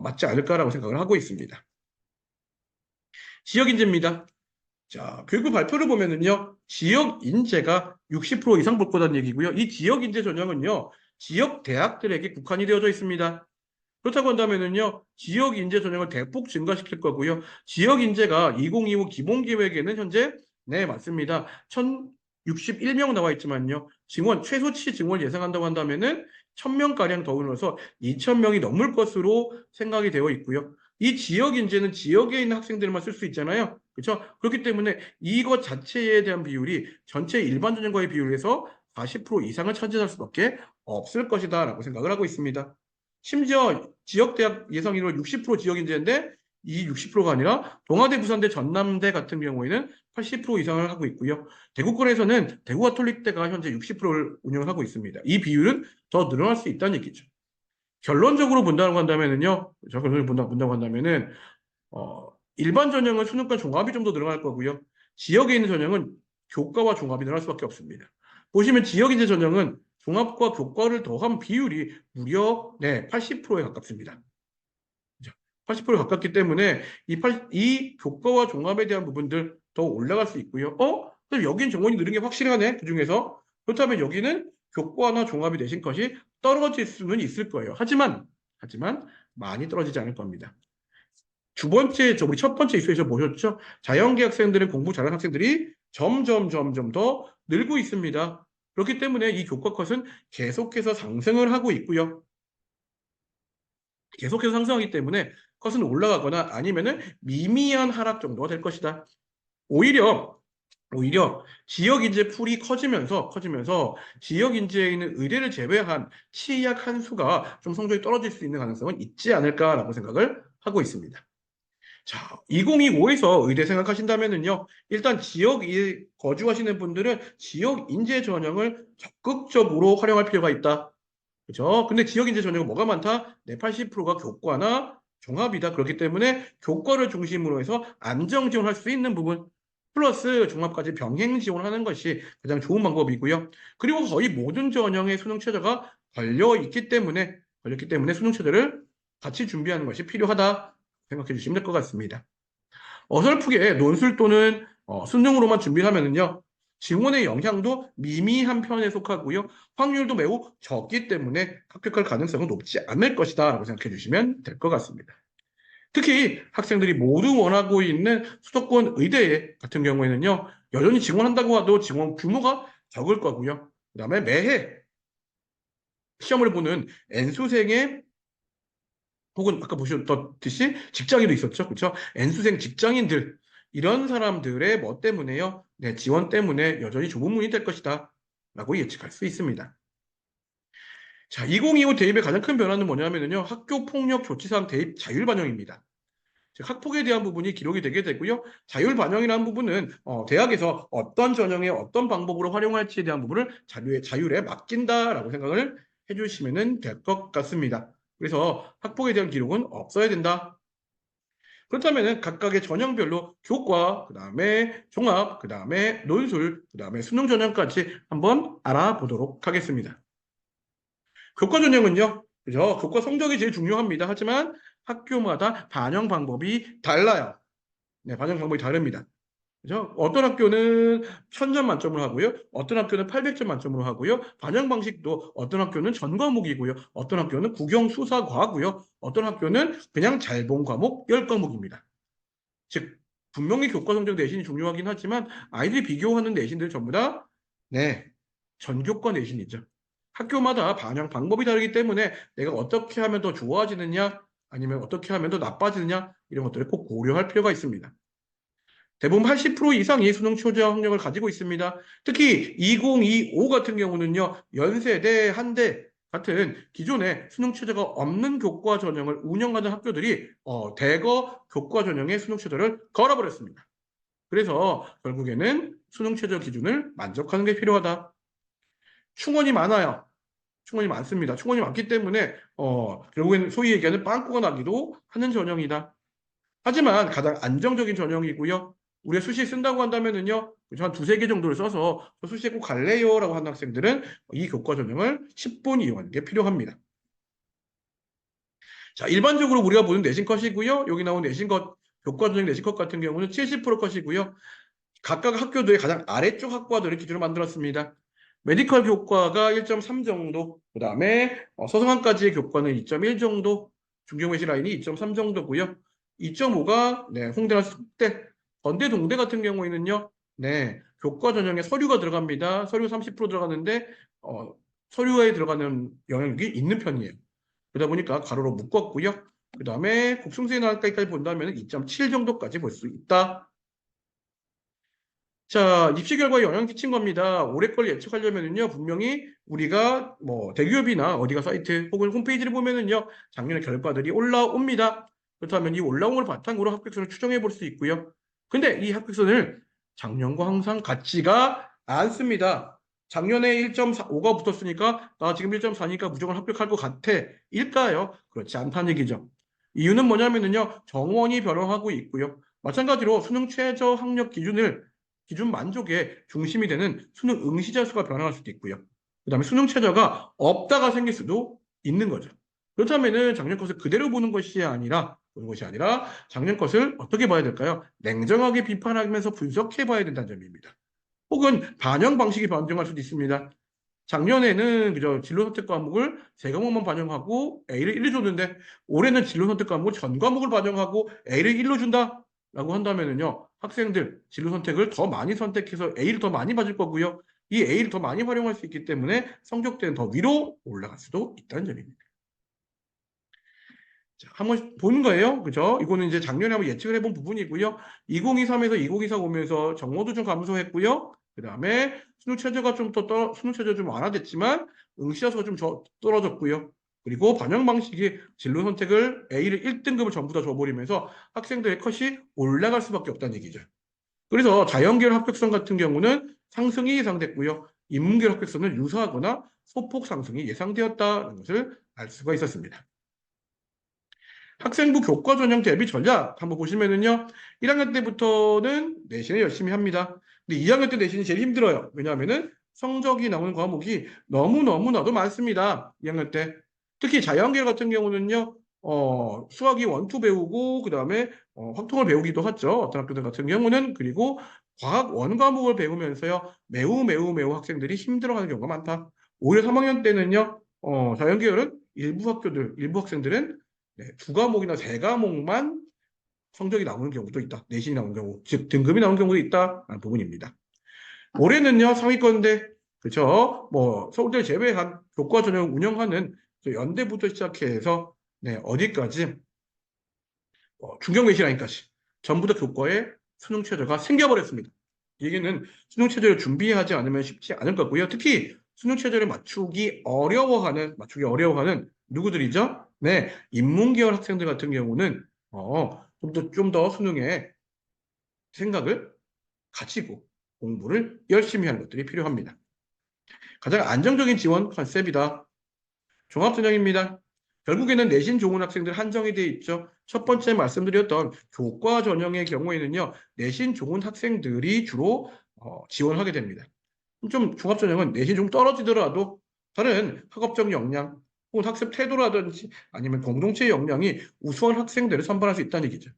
맞지 않을까라고 생각을 하고 있습니다. 지역 인재입니다. 자, 교육부 발표를 보면은요, 지역 인재가 60% 이상 볼 거다는 얘기고요. 이 지역 인재 전형은요, 지역 대학들에게 국한이 되어져 있습니다. 그렇다고 한다면은요, 지역 인재 전형을 대폭 증가시킬 거고요. 지역 인재가 2025 기본 계획에는 현재 네, 맞습니다. 1,061명 나와 있지만요. 최소치 증원 예상한다고 한다면은 1000명가량 더 늘어서 2000명이 넘을 것으로 생각이 되어 있고요. 이 지역 인재는 지역에 있는 학생들만 쓸 수 있잖아요. 그렇죠? 그렇기 때문에 이것 자체에 대한 비율이 전체 일반 전형과의 비율에서 40% 이상을 차지할 수밖에 없을 것이다라고 생각을 하고 있습니다. 심지어 지역대학 예상 인원 60% 지역 인재인데 이 60%가 아니라 동아대, 부산대, 전남대 같은 경우에는 80% 이상을 하고 있고요. 대구권에서는 대구가톨릭대가 현재 60%를 운영하고 있습니다. 이 비율은 더 늘어날 수 있다는 얘기죠. 결론적으로 본다고 한다면은요, 결론적으로 본다고 한다면은, 일반 전형은 수능과 종합이 좀 더 늘어날 거고요. 지역에 있는 전형은 교과와 종합이 늘어날 수밖에 없습니다. 보시면 지역인재 전형은 종합과 교과를 더한 비율이 무려 80%에 가깝습니다. 80%에 가깝기 때문에 이 교과와 종합에 대한 부분들 더 올라갈 수 있고요. 그럼 여긴 정원이 늘은 게 확실하네. 그중에서. 그렇다면 여기는 교과나 종합이 내신 것이 떨어질 수는 있을 거예요. 하지만 많이 떨어지지 않을 겁니다. 우리 첫 번째 이슈에서 보셨죠? 자연계 학생들은 공부 잘하는 학생들이 점점 더 늘고 있습니다. 그렇기 때문에 이 교과 컷은 계속해서 상승을 하고 있고요. 계속해서 상승하기 때문에 컷은 올라가거나 아니면은 미미한 하락 정도가 될 것이다. 오히려 지역 인재 풀이 커지면서 지역 인재에 있는 의대를 제외한 치약 한 수가 좀 성적이 떨어질 수 있는 가능성은 있지 않을까라고 생각을 하고 있습니다. 자, 2025에서 의대 생각하신다면은요, 일단 지역에 거주하시는 분들은 지역 인재 전형을 적극적으로 활용할 필요가 있다. 그죠? 근데 지역 인재 전형은 뭐가 많다? 80%가 교과나 종합이다. 그렇기 때문에 교과를 중심으로 해서 안정 지원할 수 있는 부분, 플러스 종합까지 병행 지원하는 것이 가장 좋은 방법이고요. 그리고 거의 모든 전형의 수능 최저가 걸렸기 때문에 수능 최저를 같이 준비하는 것이 필요하다 생각해 주시면 될 것 같습니다. 어설프게 논술 또는 수능으로만 준비를 하면은요, 지원의 영향도 미미한 편에 속하고요, 확률도 매우 적기 때문에 합격할 가능성은 높지 않을 것이다 라고 생각해 주시면 될 것 같습니다. 특히 학생들이 모두 원하고 있는 수도권 의대 같은 경우에는요, 여전히 지원한다고 해도 지원 규모가 적을 거고요. 그 다음에 매해 시험을 보는 N수생의 혹은 아까 보셨듯이 직장인도 있었죠. 그렇죠? N수생 직장인들 이런 사람들의 뭐 때문에요? 네, 지원 때문에 여전히 좁은 문이 될 것이다 라고 예측할 수 있습니다. 자, 2025 대입의 가장 큰 변화는 뭐냐면요. 학교 폭력 조치사항 대입 자율 반영입니다. 즉 학폭에 대한 부분이 기록이 되게 되고요. 자율 반영이라는 부분은 대학에서 어떤 전형에 어떤 방법으로 활용할지에 대한 부분을 자율에 맡긴다라고 생각을 해주시면 될 것 같습니다. 그래서 학폭에 대한 기록은 없어야 된다. 그렇다면 각각의 전형별로 교과, 그 다음에 종합, 그 다음에 논술, 그 다음에 수능 전형까지 한번 알아보도록 하겠습니다. 교과 전형은요, 그죠? 교과 성적이 제일 중요합니다. 하지만 학교마다 반영 방법이 달라요. 네, 반영 방법이 다릅니다. 그죠? 어떤 학교는 1000점 만점으로 하고요. 어떤 학교는 800점 만점으로 하고요. 반영 방식도 어떤 학교는 전 과목이고요. 어떤 학교는 국영 수사 과고요. 어떤 학교는 그냥 잘 본 과목 10과목입니다. 즉 분명히 교과 성적 내신이 중요하긴 하지만 아이들이 비교하는 내신들 전부 다 전교과 내신이죠. 학교마다 반영 방법이 다르기 때문에 내가 어떻게 하면 더 좋아지느냐 아니면 어떻게 하면 더 나빠지느냐 이런 것들을 꼭 고려할 필요가 있습니다. 대부분 80% 이상이 수능 최저 학력을 가지고 있습니다. 특히 2025 같은 경우는요, 연세대, 한대 같은 기존에 수능 최저가 없는 교과 전형을 운영하는 학교들이 대거 교과 전형의 수능 최저를 걸어버렸습니다. 그래서 결국에는 수능 최저 기준을 만족하는 게 필요하다. 충원이 많아요. 충원이 많습니다. 충원이 많기 때문에 결국에는 소위 얘기하는 빵꾸가 나기도 하는 전형이다. 하지만 가장 안정적인 전형이고요. 우리가 수시에 쓴다고 한다면은요, 한 두세 개 정도를 써서 수시에 꼭 갈래요 라고 하는 학생들은 이 교과 전형을 10분 이용하는 게 필요합니다. 자, 일반적으로 우리가 보는 내신 컷이고요. 여기 나온 내신 컷, 교과 전형 내신 컷 같은 경우는 70% 컷이고요. 각각 학교들의 가장 아래쪽 학과들을 기준으로 만들었습니다. 메디컬 교과가 1.3 정도, 그 다음에 서성한까지의 교과는 2.1 정도, 중경외시 라인이 2.3 정도고요. 2.5가 홍대나 숙대, 건대, 동대 같은 경우에는요, 교과 전형에 서류가 들어갑니다. 서류 30% 들어가는데 서류에 들어가는 영향력이 있는 편이에요. 그러다 보니까 가로로 묶었고요. 그 다음에 곡순수의 나날까지 본다면 2.7 정도까지 볼 수 있다. 자, 입시 결과에 영향 끼친 겁니다. 올해 걸 예측하려면요, 분명히 우리가 뭐 대기업이나 어디가 사이트 혹은 홈페이지를 보면은요, 작년의 결과들이 올라옵니다. 그렇다면 이 올라온 걸 바탕으로 합격선을 추정해 볼 수 있고요. 근데 이 합격선을 작년과 항상 같지가 않습니다. 작년에 1.5가 붙었으니까 나 지금 1.4니까 무조건 합격할 것 같아. 일까요? 그렇지 않다는 얘기죠. 이유는 뭐냐면은요, 정원이 변화하고 있고요. 마찬가지로 수능 최저 학력 기준 만족의 중심이 되는 수능 응시자 수가 변화할 수도 있고요. 그 다음에 수능 최저가 없다가 생길 수도 있는 거죠. 그렇다면은 작년 것을 그대로 보는 것이 아니라 작년 것을 어떻게 봐야 될까요? 냉정하게 비판하면서 분석해 봐야 된다는 점입니다. 혹은 반영 방식이 변경할 수도 있습니다. 작년에는 그저 진로 선택 과목을 세 과목만 반영하고 A를 1로 줬는데 올해는 진로 선택 과목을 전 과목을 반영하고 A를 1로 준다. 라고 한다면은요, 학생들 진로 선택을 더 많이 선택해서 A를 더 많이 받을 거고요. 이 A를 더 많이 활용할 수 있기 때문에 성적대는 더 위로 올라갈 수도 있다는 점입니다. 자, 한번 보는 거예요. 그죠? 이거는 이제 작년에 한번 예측을 해본 부분이고요. 2023에서 2024 오면서 정모도 좀 감소했고요. 그 다음에 수능 최저가 좀 완화됐지만 응시자수가 좀 떨어졌고요. 그리고 반영 방식이 진로 선택을 A를 1등급을 전부 다 줘버리면서 학생들의 컷이 올라갈 수밖에 없다는 얘기죠. 그래서 자연계열 합격선 같은 경우는 상승이 예상됐고요. 인문계열 합격선은 유사하거나 소폭 상승이 예상되었다는 것을 알 수가 있었습니다. 학생부 교과 전형 대비 전략 한번 보시면은요. 1학년 때부터는 내신을 열심히 합니다. 근데 2학년 때 내신이 제일 힘들어요. 왜냐하면은 성적이 나오는 과목이 너무너무나도 많습니다. 2학년 때. 특히 자연계열 같은 경우는요. 수학이 원투 배우고 그다음에 확통을 배우기도 하죠. 어떤 학교들 같은 경우는. 그리고 과학 원 과목을 배우면서요. 매우 학생들이 힘들어하는 경우가 많다. 오히려 3학년 때는요. 자연계열은 일부 학생들은 네, 두 과목이나 세 과목만 성적이 나오는 경우도 있다. 내신이 나오는 경우, 즉 등급이 나오는 경우도 있다라는 부분입니다. 올해는요 상위권대 그렇죠. 뭐 서울대 제외한 교과 전형 운영하는 연대부터 시작해서 네, 어디까지 중경 내신 라인까지 전부 다 교과에 수능 최저가 생겨버렸습니다. 얘기는 수능 최저를 준비하지 않으면 쉽지 않을 거고요. 특히 수능 최저를 맞추기 어려워하는 누구들이죠? 네, 인문계열 학생들 같은 경우는 좀 더 수능에 생각을 가지고 공부를 열심히 하는 것들이 필요합니다. 가장 안정적인 지원 컨셉이다. 종합전형입니다. 결국에는 내신 좋은 학생들 한정이 되어 있죠. 첫 번째 말씀드렸던 교과 전형의 경우에는요. 내신 좋은 학생들이 주로 지원하게 됩니다. 좀 종합전형은 내신 좀 떨어지더라도 다른 학업적 역량 혹은 학습 태도라든지 아니면 공동체 역량이 우수한 학생들을 선발할 수 있다는 얘기죠.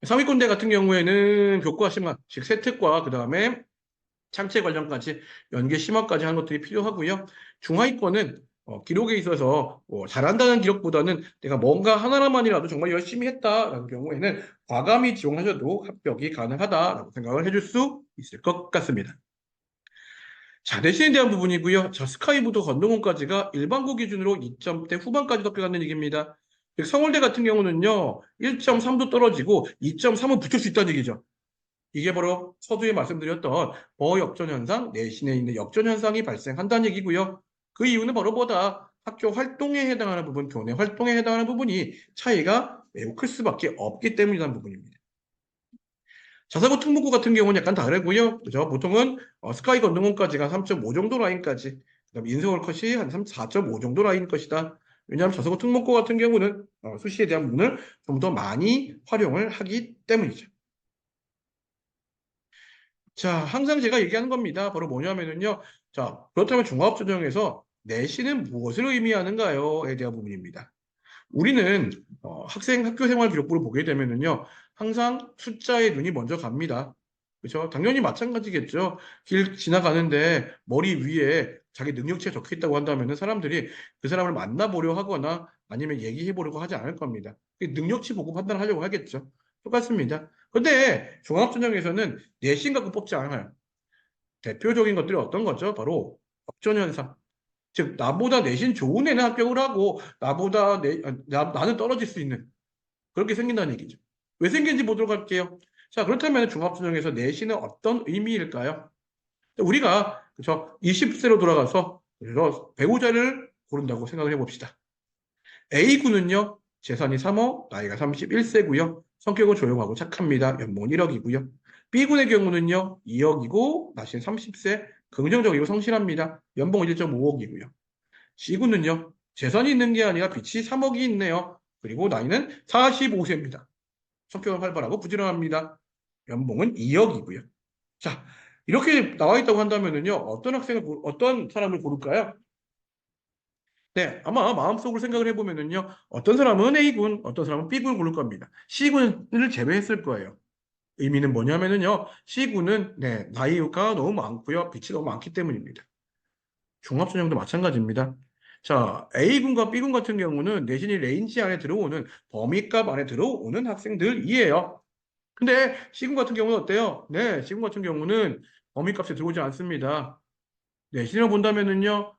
상위권대 같은 경우에는 교과 심화, 즉 세특과 그 다음에 창체 관련까지 연계 심화까지 하는 것들이 필요하고요. 중하위권은 기록에 있어서 잘한다는 기록보다는 내가 뭔가 하나만이라도 정말 열심히 했다라는 경우에는 과감히 지원하셔도 합격이 가능하다라고 생각을 해줄 수 있을 것 같습니다. 자, 내신에 대한 부분이고요. 자, 스카이부터 건너공까지가 일반고 기준으로 2점대 후반까지 합격하는 얘기입니다. 성월대 같은 경우는요, 1.3도 떨어지고 2.3은 붙을 수 있다는 얘기죠. 이게 바로 서두에 말씀드렸던 버역전 현상, 내신에 있는 역전 현상이 발생한다는 얘기고요. 그 이유는 바로 뭐다? 학교 활동에 해당하는 부분, 교내 활동에 해당하는 부분이 차이가 매우 클 수밖에 없기 때문이라는 부분입니다. 자사고 특목고 같은 경우는 약간 다르고요. 그죠? 보통은 스카이 건너공까지가 3.5 정도 라인까지, 그다음 인서울 컷이 한 4.5 정도 라인 것이다. 왜냐하면 자사고 특목고 같은 경우는 수시에 대한 부분을 좀 더 많이 활용을 하기 때문이죠. 자, 항상 제가 얘기하는 겁니다. 바로 뭐냐면은요. 자, 그렇다면 종합전형에서 내신은 무엇을 의미하는가요?에 대한 부분입니다. 우리는 학교 생활 기록부를 보게 되면은요. 항상 숫자에 눈이 먼저 갑니다. 그렇죠? 당연히 마찬가지겠죠. 길 지나가는데 머리 위에 자기 능력치가 적혀 있다고 한다면은 사람들이 그 사람을 만나보려 하거나 아니면 얘기해 보려고 하지 않을 겁니다. 능력치 보고 판단하려고 하겠죠. 똑같습니다. 근데 종합전형에서는 내신 갖고 뽑지 않아요. 대표적인 것들이 어떤 거죠? 바로 역전현상. 즉, 나보다 내신 좋은 애는 합격을 하고, 나는 떨어질 수 있는, 그렇게 생긴다는 얘기죠. 왜 생긴지 보도록 할게요. 자, 그렇다면 종합수능에서 내신은 어떤 의미일까요? 우리가, 그죠? 20세로 돌아가서, 그래서 배우자를 고른다고 생각을 해봅시다. A군은요, 재산이 3억, 나이가 31세고요. 성격은 조용하고 착합니다. 연봉은 1억이고요. B군의 경우는요, 2억이고, 나이는 30세, 긍정적이고 성실합니다. 연봉은 1.5억이고요. C군은요, 재산이 있는 게 아니라 빚이 3억이 있네요. 그리고 나이는 45세입니다. 성격은 활발하고 부지런합니다. 연봉은 2억이고요. 자, 이렇게 나와 있다고 한다면요, 어떤 사람을 고를까요? 네, 아마 마음속으로 생각을 해보면은요, 어떤 사람은 A군, 어떤 사람은 B군을 고를 겁니다. C군을 제외했을 거예요. 의미는 뭐냐면은요, C군은, 네, 나이가 너무 많고요, 빚이 너무 많기 때문입니다. 종합전형도 마찬가지입니다. 자, A군과 B군 같은 경우는 내신이 레인지 안에 들어오는 범위값 안에 들어오는 학생들이에요. 근데 C군 같은 경우는 어때요? 네, C군 같은 경우는 범위값에 들어오지 않습니다. 내신을 본다면은요,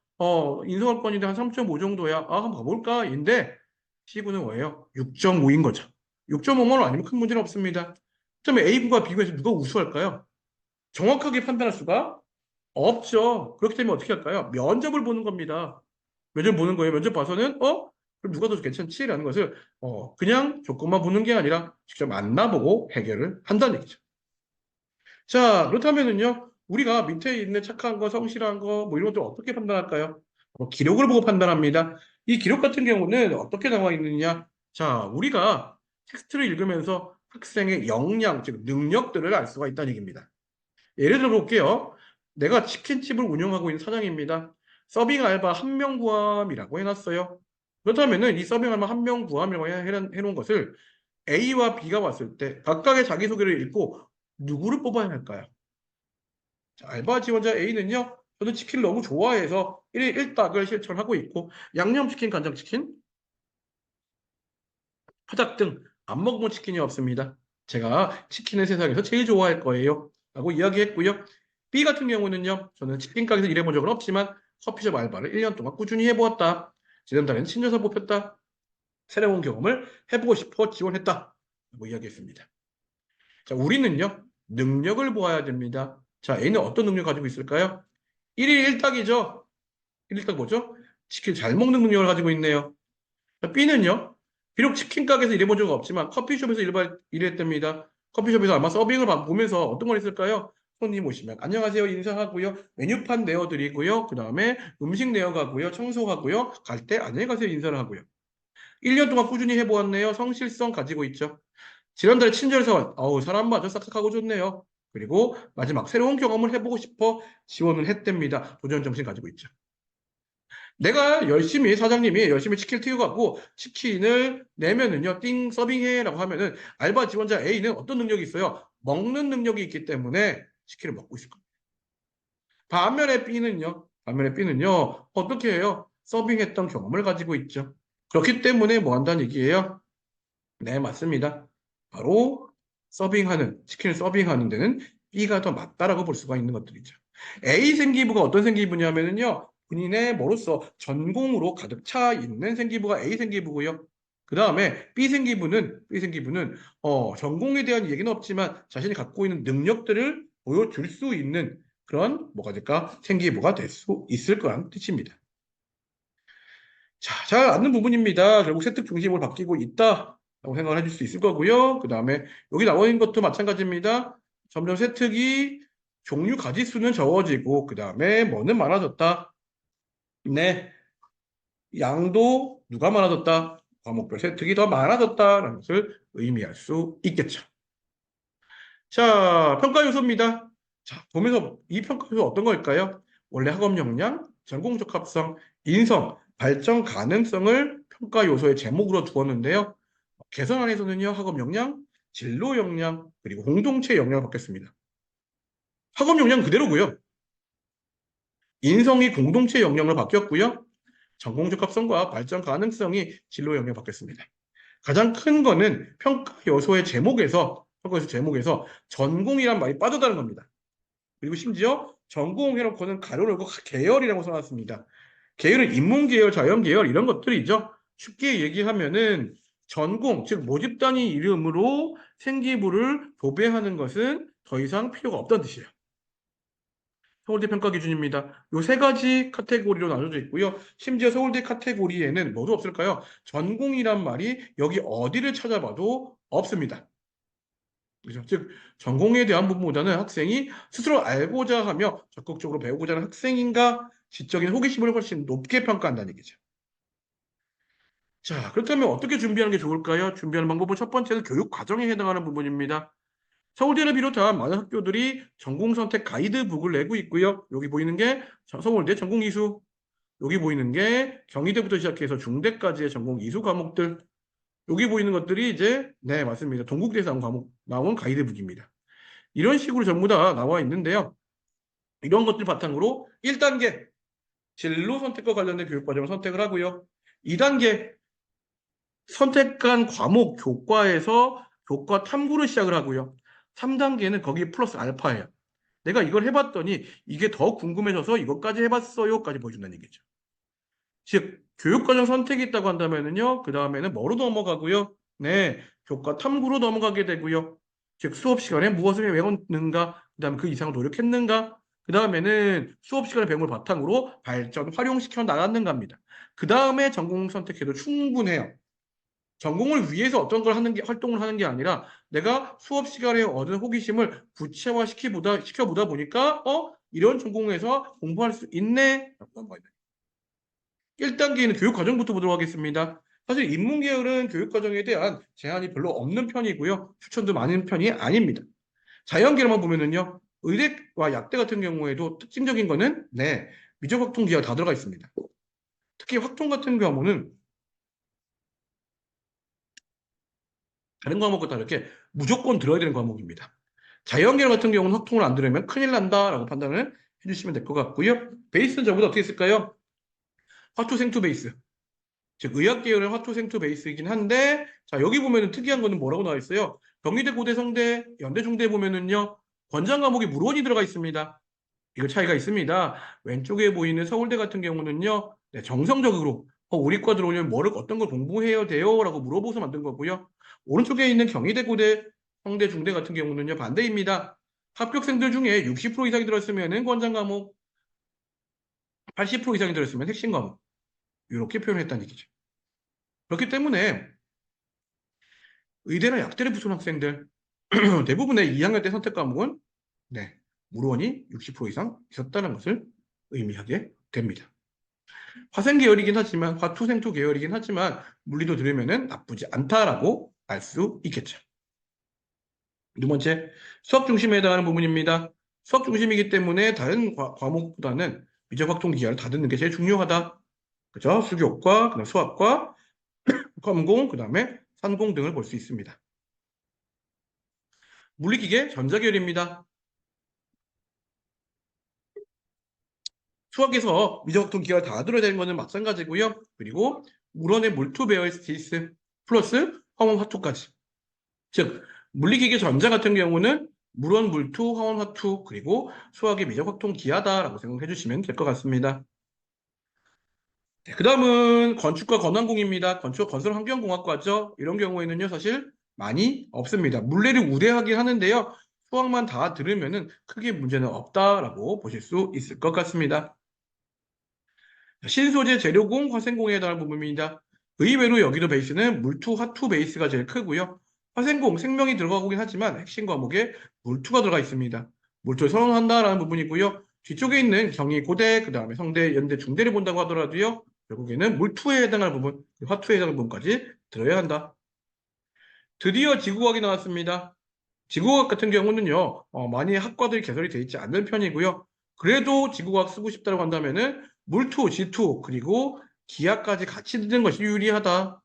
인수합권인데 한 3.5 정도야. 아, 한번 가볼까? 인데, C군은 뭐예요? 6.5인 거죠. 6.5만 원 아니면 큰 문제는 없습니다. 그러면 A군과 B군에서 누가 우수할까요? 정확하게 판단할 수가 없죠. 그렇기 때문에 어떻게 할까요? 면접을 보는 겁니다. 면접 보는 거예요. 면접 봐서는, 그럼 누가 더 괜찮지? 라는 것을, 그냥 조건만 보는 게 아니라 직접 만나보고 해결을 한다는 얘기죠. 자, 그렇다면은요, 우리가 밑에 있는 착한 거, 성실한 거, 뭐 이런 것들 어떻게 판단할까요? 기록을 보고 판단합니다. 이 기록 같은 경우는 어떻게 나와 있느냐? 자, 우리가 텍스트를 읽으면서 학생의 역량, 즉 능력들을 알 수가 있다는 얘기입니다. 예를 들어 볼게요. 내가 치킨집을 운영하고 있는 사장입니다. 서빙 알바 한 명 구함이라고 해놨어요. 그렇다면은 이 서빙 알바 한 명 구함이라고 해놓은 것을 A와 B가 왔을 때 각각의 자기소개를 읽고 누구를 뽑아야 할까요? 자, 알바 지원자 A는요, 저는 치킨을 너무 좋아해서 1일 1닭을 실천하고 있고, 양념치킨, 간장치킨, 파닭 등 안 먹어본 치킨이 없습니다. 제가 치킨을 세상에서 제일 좋아할 거예요. 라고 이야기했고요. B 같은 경우는요, 저는 치킨 가게에서 일해본 적은 없지만 커피숍 알바를 1년 동안 꾸준히 해보았다. 지난달에는 친절사 뽑혔다. 새로운 경험을 해보고 싶어 지원했다. 라고 이야기했습니다. 자, 우리는요, 능력을 보아야 됩니다. 자, A는 어떤 능력을 가지고 있을까요? 1일 1닭이죠. 1일 1닭 뭐죠? 치킨 잘 먹는 능력을 가지고 있네요. 자, B는요, 비록 치킨 가게에서 일해본 적은 없지만 커피숍에서 일했답니다. 커피숍에서 아마 서빙을 보면서 어떤 걸 했을까요? 손님 오시면 안녕하세요 인사하고요. 메뉴판 내어드리고요. 그 다음에 음식 내어가고요. 청소하고요. 갈 때 안녕히 가세요 인사를 하고요. 1년 동안 꾸준히 해보았네요. 성실성 가지고 있죠. 지난달에 친절사원, 사람 마저 싹싹하고 좋네요. 그리고 마지막 새로운 경험을 해보고 싶어 지원을 했답니다. 도전 정신 가지고 있죠. 내가 열심히 사장님이 열심히 치킨을 튀겨갖고 치킨을 내면은요, 띵 서빙해라고 하면은 알바 지원자 A는 어떤 능력이 있어요? 먹는 능력이 있기 때문에 치킨을 먹고 있을 겁니다. 반면에 B는요, 어떻게 해요? 서빙했던 경험을 가지고 있죠. 그렇기 때문에 뭐 한다는 얘기예요? 네, 맞습니다. 바로 치킨을 서빙하는 데는 B가 더 맞다라고 볼 수가 있는 것들이죠. A 생기부가 어떤 생기부냐면요. 본인의 뭐로서 전공으로 가득 차 있는 생기부가 A 생기부고요. 그 다음에 B 생기부는 전공에 대한 얘기는 없지만 자신이 갖고 있는 능력들을 보여줄 수 있는 그런 뭐가 될까? 생기부가 될 수 있을 거란 뜻입니다. 자, 잘 아는 부분입니다. 결국 세특 중심으로 바뀌고 있다라고 생각을 해줄 수 있을 거고요. 그 다음에 여기 나와 있는 것도 마찬가지입니다. 점점 세특이 종류 가지수는 적어지고 그 다음에 뭐는 많아졌다. 네, 양도 누가 많아졌다. 과목별 세특이 더 많아졌다라는 것을 의미할 수 있겠죠. 자, 평가 요소입니다. 자, 보면서 이 평가 요소 어떤 걸까요? 원래 학업 역량, 전공 적합성, 인성, 발전 가능성을 평가 요소의 제목으로 두었는데요. 개선안에서는요, 학업 역량, 진로 역량, 그리고 공동체 역량을 받겠습니다. 학업 역량 그대로고요. 인성이 공동체 역량으로 바뀌었고요. 전공 적합성과 발전 가능성이 진로 역량을 받겠습니다. 가장 큰 거는 평가 요소의 제목에서 전공이란 말이 빠졌다는 겁니다. 그리고 심지어 전공 해놓고는 가로를 열고 계열이라고 써놨습니다. 계열은 인문계열, 자연계열 이런 것들이죠. 쉽게 얘기하면은 전공, 즉 모집 단위 이름으로 생기부를 도배하는 것은 더 이상 필요가 없다는 뜻이에요. 서울대 평가 기준입니다. 요 세 가지 카테고리로 나눠져 있고요. 심지어 서울대 카테고리에는 뭐도 없을까요? 전공이란 말이 여기 어디를 찾아봐도 없습니다. 그죠? 즉 전공에 대한 부분보다는 학생이 스스로 알고자 하며 적극적으로 배우고자 하는 학생인가 지적인 호기심을 훨씬 높게 평가한다는 얘기죠. 자, 그렇다면 어떻게 준비하는 게 좋을까요? 준비하는 방법은 첫 번째는 교육 과정에 해당하는 부분입니다. 서울대를 비롯한 많은 학교들이 전공 선택 가이드북을 내고 있고요. 여기 보이는 게 서울대 전공 이수, 여기 보이는 게 경희대부터 시작해서 중대까지의 전공 이수 과목들, 여기 보이는 것들이 이제 네, 맞습니다. 동국대에서 나온 가이드북입니다. 이런 식으로 전부 다 나와 있는데요. 이런 것들 바탕으로 1단계 진로 선택과 관련된 교육 과정을 선택을 하고요. 2단계 선택한 과목 교과에서 교과 탐구를 시작을 하고요. 3단계는 거기 플러스 알파예요. 내가 이걸 해봤더니 이게 더 궁금해져서 이것까지 해봤어요까지 보여준다는 얘기죠. 즉 교육과정 선택이 있다고 한다면은요. 그 다음에는 뭐로 넘어가고요. 네, 교과 탐구로 넘어가게 되고요. 즉 수업 시간에 무엇을 외웠는가, 그 다음에 그 이상을 노력했는가, 그 다음에는 수업 시간에 배운 걸 바탕으로 발전, 활용시켜 나갔는가입니다. 그 다음에 전공 선택해도 충분해요. 전공을 위해서 어떤 걸 하는 게, 활동을 하는 게 아니라 내가 수업 시간에 얻은 호기심을 시켜보다 보니까, 이런 전공에서 공부할 수 있네. 1단계는 교육과정부터 보도록 하겠습니다. 사실 인문계열은 교육과정에 대한 제한이 별로 없는 편이고요. 추천도 많은 편이 아닙니다. 자연계열만 보면은요. 의대와 약대 같은 경우에도 특징적인 거는 네, 미적확통 기하가 다 들어가 있습니다. 특히 확통 같은 경우는 다른 과목과 다르게 무조건 들어야 되는 과목입니다. 자연계열 같은 경우는 확통을 안 들으면 큰일 난다라고 판단을 해주시면 될 것 같고요. 베이스는 전부 다 어떻게 쓸까요? 화투 생투 베이스. 즉 의학 계열은 화투 생투 베이스이긴 한데 자 여기 보면은 특이한 거는 뭐라고 나와 있어요? 경희대, 고대, 성대, 연대, 중대 보면은요 권장 과목이 물원이 들어가 있습니다. 이거 차이가 있습니다. 왼쪽에 보이는 서울대 같은 경우는요 네, 정성적으로 우리과 들어오면 뭐를 어떤 걸 공부해야 돼요? 라고 물어보서 만든 거고요. 오른쪽에 있는 경희대, 고대, 성대, 중대 같은 경우는요 반대입니다. 합격생들 중에 60% 이상이 들었으면 권장 과목, 80% 이상이 들었으면 핵심 과목 이렇게 표현했다는 얘기죠. 그렇기 때문에 의대나 약대를 부수는 학생들 대부분의 2학년 때 선택 과목은 네, 물원이 60% 이상 있었다는 것을 의미하게 됩니다. 화생 계열이긴 하지만 화투생투 계열이긴 하지만 물리도 들으면은 나쁘지 않다라고 알 수 있겠죠. 두 번째, 수학 중심에 해당하는 부분입니다. 수학 중심이기 때문에 다른 과목보다는 미적 확통 기하를 다 듣는 게 제일 중요하다. 그죠? 수교과, 그다음 수학과, 검공, 그다음에 산공 등을 볼 수 있습니다. 물리기계 전자계열입니다. 수학에서 미적분 기하를 다 들어야 되는 것은 마찬가지고요. 그리고 물원의 몰투베어스티스 플러스 화원 화투까지. 즉 물리기계 전자 같은 경우는 물원, 물투, 화원, 화투 그리고 수학의 미적 확통 기하다라고 생각해 주시면 될 것 같습니다. 네, 그 다음은 건축과 건환공입니다. 건축, 건설 환경공학과죠. 이런 경우에는요 사실 많이 없습니다. 물리를 우대하긴 하는데요. 수학만 다 들으면은 크게 문제는 없다라고 보실 수 있을 것 같습니다. 신소재 재료공, 화생공에 해당하는 부분입니다. 의외로 여기도 베이스는 물투, 화투 베이스가 제일 크고요. 화생공, 생명이 들어가긴 하지만 핵심 과목에 물투가 들어가 있습니다. 물투를 선언한다라는 부분이고요. 뒤쪽에 있는 경희, 고대, 그 다음에 성대, 연대, 중대를 본다고 하더라도요. 결국에는 물투에 해당하는 부분, 화투에 해당하는 부분까지 들어야 한다. 드디어 지구과학이 나왔습니다. 지구과학 같은 경우는요, 많이 학과들이 개설이 되어 있지 않는 편이고요. 그래도 지구과학 쓰고 싶다고 한다면은 물투, 지투, 그리고 기하까지 같이 듣는 것이 유리하다.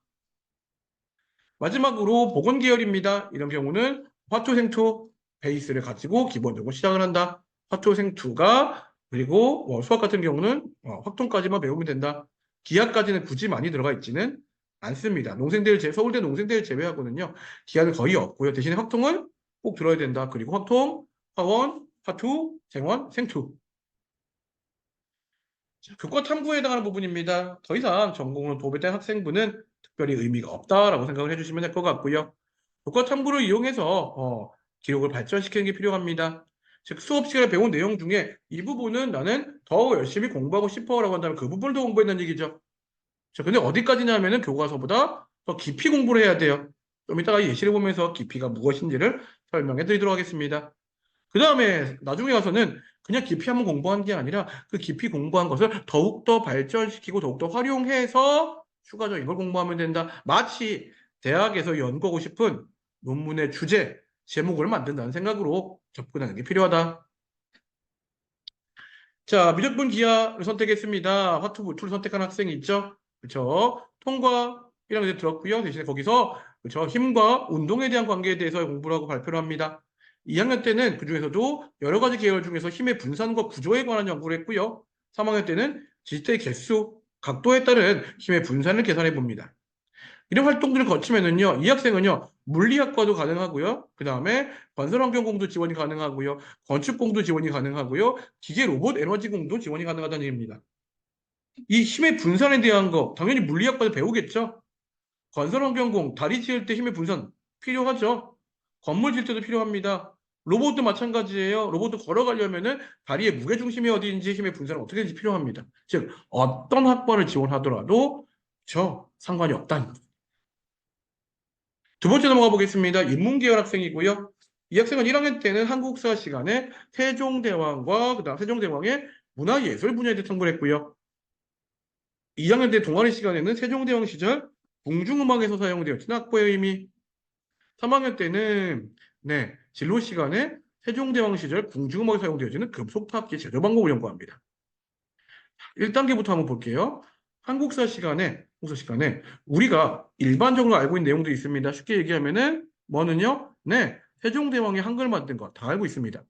마지막으로 보건 계열입니다. 이런 경우는 화투, 생투 베이스를 가지고 기본적으로 시작을 한다. 화투, 생투가 그리고 수학 같은 경우는 확통까지만 배우면 된다. 기하까지는 굳이 많이 들어가 있지는 않습니다. 서울대 농생대를 제외하고는요. 기하는 거의 없고요. 대신에 확통은 꼭 들어야 된다. 그리고 확통, 화원, 화투, 생원, 생투 교과 탐구에 해당하는 부분입니다. 더 이상 전공으로 도배된 학생부는 특별히 의미가 없다라고 생각을 해주시면 될 것 같고요. 교과 탐구를 이용해서 기록을 발전시키는 게 필요합니다. 즉 수업 시간에 배운 내용 중에 이 부분은 나는 더 열심히 공부하고 싶어라고 한다면 그 부분을 더 공부했다는 얘기죠. 자, 근데 어디까지냐면은 교과서보다 더 깊이 공부를 해야 돼요. 좀 이따가 예시를 보면서 깊이가 무엇인지를 설명해 드리도록 하겠습니다. 그 다음에 나중에 가서는 그냥 깊이 한번 공부한 게 아니라 그 깊이 공부한 것을 더욱더 발전시키고 더욱더 활용해서 추가적인 걸 공부하면 된다. 마치 대학에서 연구하고 싶은 논문의 주제, 제목을 만든다는 생각으로 접근하는 게 필요하다. 자, 미적분 기하를 선택했습니다. 화투 툴 선택한 학생이 있죠? 그렇죠? 통과 1학년에 들었고요. 대신에 거기서 그렇죠? 힘과 운동에 대한 관계에 대해서 공부를 하고 발표를 합니다. 2학년 때는 그 중에서도 여러 가지 계열 중에서 힘의 분산과 구조에 관한 연구를 했고요. 3학년 때는 지지대의 개수, 각도에 따른 힘의 분산을 계산해 봅니다. 이런 활동들을 거치면은요, 이 학생은요, 물리학과도 가능하고요. 그 다음에 건설환경공도 지원이 가능하고요. 건축공도 지원이 가능하고요. 기계 로봇 에너지공도 지원이 가능하다는 얘기입니다. 이 힘의 분산에 대한 거, 당연히 물리학과도 배우겠죠? 건설환경공, 다리 지을 때 힘의 분산 필요하죠? 건물 지을 때도 필요합니다. 로봇도 마찬가지예요. 로봇도 걸어가려면은 다리의 무게중심이 어디인지 힘의 분산은 어떻게 되는지 필요합니다. 즉, 어떤 학과를 지원하더라도 상관이 없다는 거죠. 두 번째 넘어가 보겠습니다. 인문계열 학생이고요. 이 학생은 1학년 때는 한국사 시간에 세종대왕과 그다음 세종대왕의 문화예술 분야에 대해 탐구를 했고요. 2학년 때 동아리 시간에는 세종대왕 시절 궁중음악에서 사용되었던 악보의 의미. 3학년 때는 진로 시간에 세종대왕 시절 궁중음악에 사용되어지는 금속타악기 제조 방법을 연구합니다. 1단계부터 한번 볼게요. 한국사 시간에 우리가 일반적으로 알고 있는 내용들이 있습니다. 쉽게 얘기하면은 뭐는요? 세종대왕이 한글 만든 거 다 알고 있습니다.